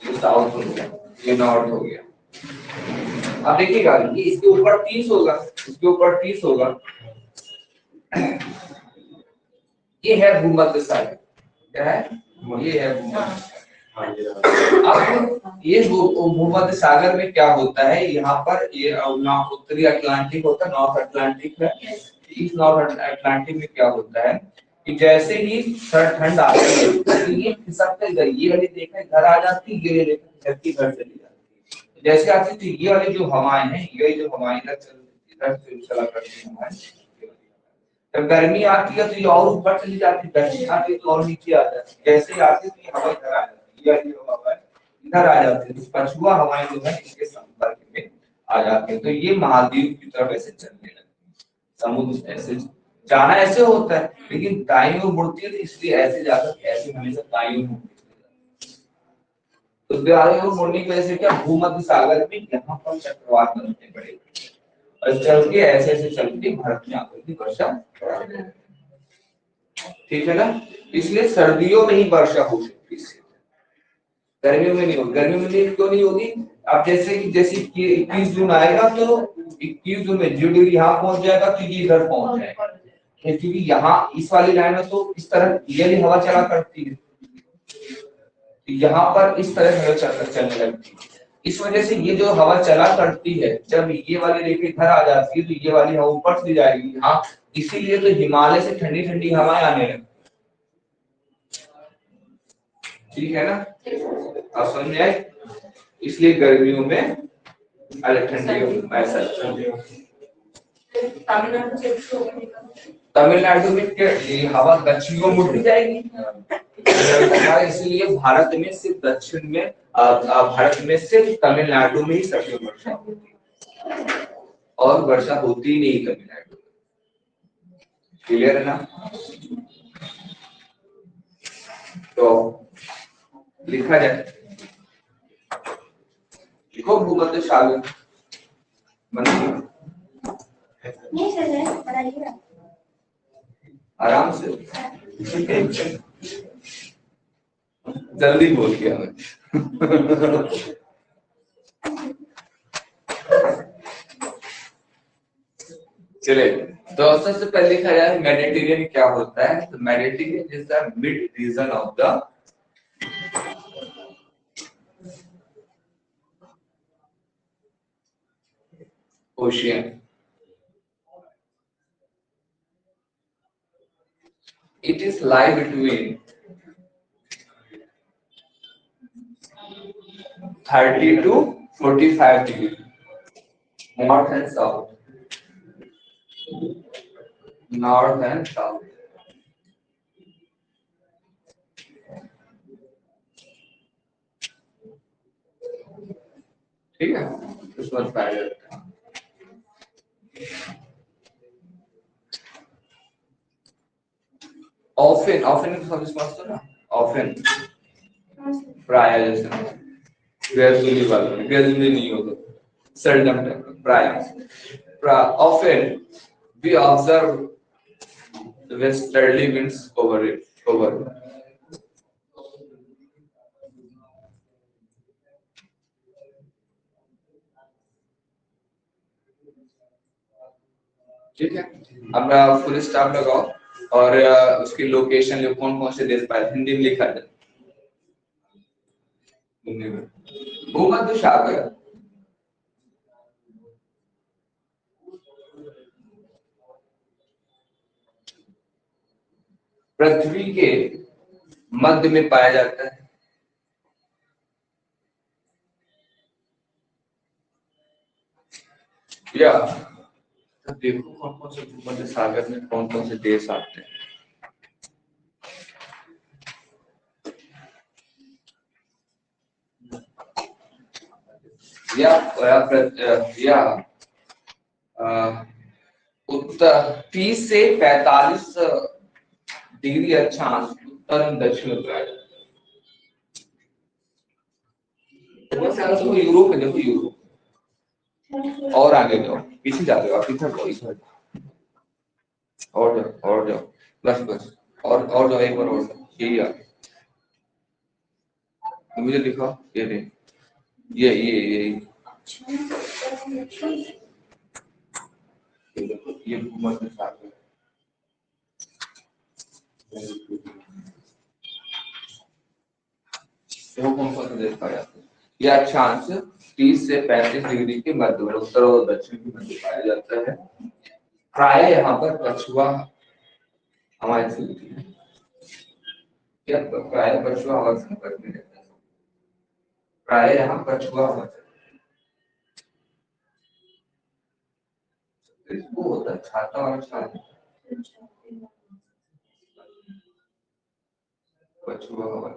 ये साउथ हो गया, ये नॉर्थ हो गया। अब देखिएगा, ये इसके ऊपर 30 होगा, इसके ऊपर 30 होगा, ये है भूमध्य सागर। क्या है? ये है भूमध्य। अब ये भूमध्य सागर में क्या होता है? यहाँ पर ये उत्तरी अटलांटिक होता है, नॉर्थ अटलांटिक है। इस नॉर्थ अटलांटिक में क्या होता है कि जैसे ही ठंड आती है तो ये खिसक कर गई, ये वाली देखा घर आ जाती है, ये घर चली जाती है। जैसे आती थी ये वाली जो हवाएं हैं, ये जो हवाएं इधर चला करती है, जब गर्मी आती है तो ये और ऊपर चली जाती है, गर्मी आती है तो और नीचे आ जाती है। जैसे आती है तो हवा इधर आ जाती है, ये हवा इधर आ जाती है, तो पछुआ हवाएं जो है इसके संपर्क में आ जाती है, तो ये महाद्वीप की तरफ ऐसे चलने लगती है। समुद्र ऐसे जाना ऐसे होता है, लेकिन दाईं ओर मुड़ती है, तो इसलिए ऐसे जाकर ऐसे हमेशा दाईं ओर मुड़ती है। तो दाईं ओर मुड़ने की वजह से क्या भूमध्य सागर में यहाँ पर चक्रवात बनते पड़े, और चल के ऐसे ऐसे चल के भारत में आकर के वर्षा। ठीक है ना? इसलिए सर्दियों में ही वर्षा हो सकती है, गर्मियों में नहीं होगी। गर्मियों में क्यों नहीं होगी? अब जैसे 21 जून आएगा तो 21 जून में 0 डिग्री यहाँ पहुंच जाएगा तो ये इधर पहुंच जाएगा, क्योंकि यहाँ इस वाली लाइन में तो इस तरह ये हवा चला करती है, यहाँ पर इस तरह हवा चलने लगती है। इस वजह से ये जो हवा चला करती है, जब ये वाली रेखा इधर आ जाती है तो ये वाली हवा ऊपर से जाएगी, हाँ इसीलिए तो हिमालय से ठंडी ठंडी हवाएं आने लगती, ठीक है ना। आप समझ आए, इसलिए गर्मियों में अलग ठंडी ऐसा तमिलनाडु में ये हवा दक्षिण को मुड़ जाएगी, इसलिए भारत में सिर्फ दक्षिण में भारत में सिर्फ तमिलनाडु में ही सर्दी वर्षा होती है और वर्षा होती ही नहीं तमिलनाडु में। क्लियर है ना। तो लिखा जाए, लिखो भूमध्य सागर नहीं सर पढ़ाइएगा आराम से, जल्दी बोल गया मैं। चले तो सबसे पहले लिखा जाए मेडिटेरियन क्या होता है। तो Mediterranean is the mid region of the ocean. It is lie between 30 to 45 degrees north and south, north and south। ठीक है, इस बात पाया जाता है। Often, often समझ समझते ना, often प्राय जैसे gradually वाला, gradually नहीं होगा, seldom प्राय often we observe the westerly winds over ठीक है। अपना फुल स्टॉप लगाओ और उसकी लोकेशन लिखो, कौन कौन से देश पाए, हिंदी में लिखा जाए। भूमध्य सागर पृथ्वी के मध्य में पाया जाता है। या तो देखो कौन कौन से भूमध्य सागर में कौन कौन से देश आते हैं। या उत्तर 30 से 45 डिग्री अक्षांश उत्तर एवं दक्षिण उत्तरायण। देखो यूरोप है, देखो यूरोप और आगे जाओ, पीछे जाते हो आप, पीछे जाओ, और जाओ बस बस, और जाओ एक बार और, यही आ मुझे दिखाओ, ये दे ये भूमध्य सागर कौन सा देश पाया जाता है। यह अक्षांश 30 से 35 डिग्री के मध्य में उत्तर और दक्षिण के मध्य पाया जाता है। प्राय यहाँ पर पछुआ हमारे चलती है, क्या प्राय पछुआ हवा संपर्क में रहता है, प्राय यहाँ पछुआ हवा वो होता है छाता और छाता, पछुआ हवा।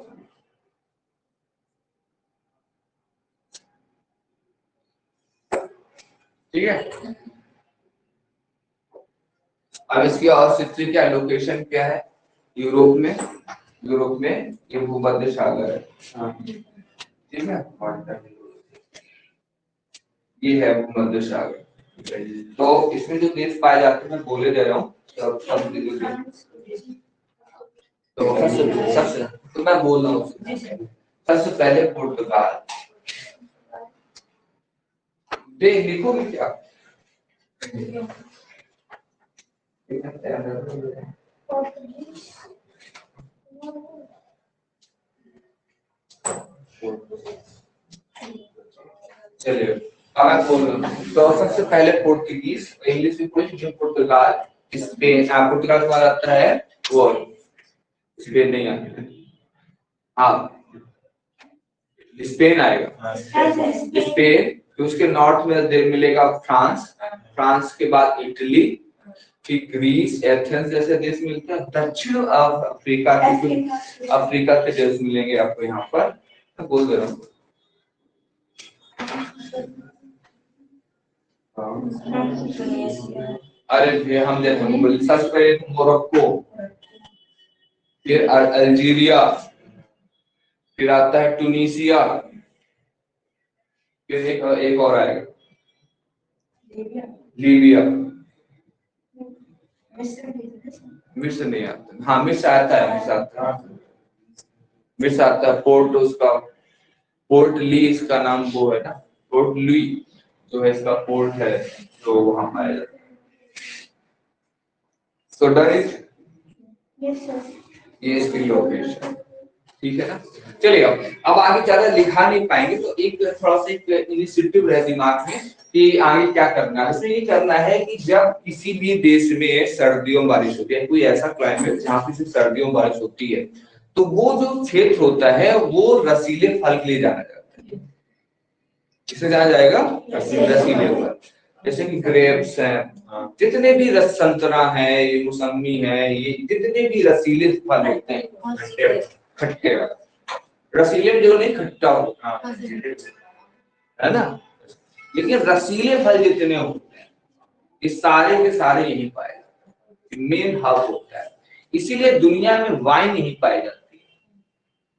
ठीक है, अब इसकी औसत क्या लोकेशन क्या है, यूरोप में ये भूमध्य सागर है। ठीक है, ये है भूमध्य सागर। तो इसमें जो देश पाए जाते हैं मैं बोले दे रहा हूँ, तो सबसे तो मैं बोल रहा हूँ, सबसे पहले पुर्तगाल, देख लिखोगे क्या? चलिए अब मैं बोल रहा हूँ। तो सबसे पहले पोर्तुगीज, इंग्लिश में कोई पुर्तगाल, स्पेन। पुर्तगाल के बाद आता है वो, स्पेन नहीं आता। हाँ स्पेन आएगा, स्पेन। तो उसके नॉर्थ में मिलेगा फ्रांस, फ्रांस के बाद इटली, फिर ग्रीस, एथेंस जैसे देश मिलते हैं। दक्षिण अफ्रीका के, अफ्रीका के देश मिलेंगे आपको यहाँ पर। मैं बोल दे रहा हूँ। अरे भैया हम जैसे सबसे पहले मोरक्को, फिर अल्जीरिया, फिर आता है टूनिसिया, फिर एक और आएगा लीबिया। मिस्र नहीं आता। हाँ मिस्र आता है, मिस्र आता है, मिस्र आता है। पोर्ट उसका, पोर्ट ली इसका नाम वो है ना, पोर्ट लुई जो है इसका पोर्ट है, तो वहां पाया जाता है। So done it? ये इसकी लोकेशन, ठीक है ना। चलिए अब आगे ज्यादा लिखा नहीं पाएंगे, तो एक थोड़ा सा एक इनिशिएटिव रहे दिमाग में कि आगे क्या करना है। इसमें ये करना है कि जब किसी भी देश में सर्दियों बारिश होती है, कोई ऐसा क्लाइमेट जहाँ पे सिर्फ सर्दियों बारिश होती है, तो वो जो क्षेत्र होता है वो रसीले फल के लिए जाना जाता है। किसे जाना जाएगा? रसीले फल, जैसे कि ग्रेप्स हैं, जितने भी रस, संतरा है, ये मौसमी है, ये जितने भी रसीले फल होते हैं, खट्टे रसीले जो नहीं खट्टा हो, है ना। लेकिन रसीले फल जितने होते हैं ये सारे के सारे यही पाए जाते हैं, मेन हब होता है। इसीलिए दुनिया में वाइन नहीं पाई जाती,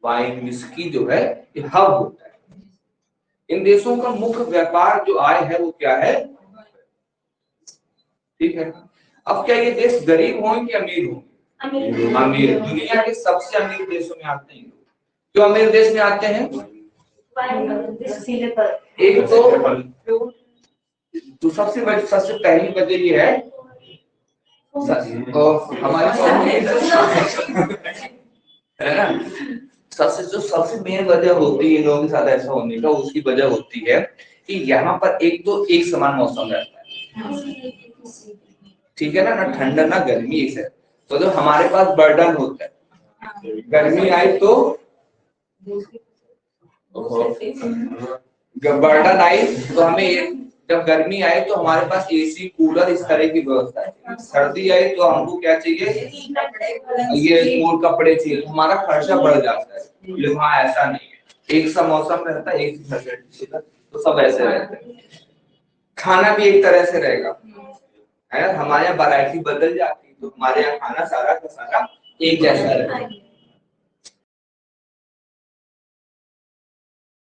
वाइन विस्की जो है ये हब होता है। इन देशों का मुख्य व्यापार जो आय है वो क्या है? ठीक है। अब क्या ये देश गरीब होंगे कि अमीर होंगे? अमीर। दुनिया के सबसे अमीर देशों में आते हैं। जो अमीर देश में आते हैं, एक तो सबसे पहली वजह ये है, तो हमारी है ना, सबसे मेन वजह होती है इन लोगों के साथ ऐसा होने का, उसकी वजह होती है कि यहाँ पर एक तो एक समान मौसम रहता है, ठीक है ना ठंडा ना गर्मी है। तो जो हमारे पास बर्डन होता है, गर्मी आई तो बर्डन आई तो हमें, जब गर्मी आई तो हमारे पास एसी कूलर इस तरह की व्यवस्था है। सर्दी आई तो हमको क्या चाहिए? ये और कपड़े चाहिए, तो हमारा खर्चा बढ़ जाता है। लेकिन वहाँ ऐसा नहीं है, एक सा मौसम रहता है, एक तो सब ऐसे रहते हैं। खाना भी एक तरह से रहेगा, है हमारे यहाँ वैरायटी बदल जाती है, तो हमारे यहाँ खाना सारा का सारा एक जैसा रहेगा।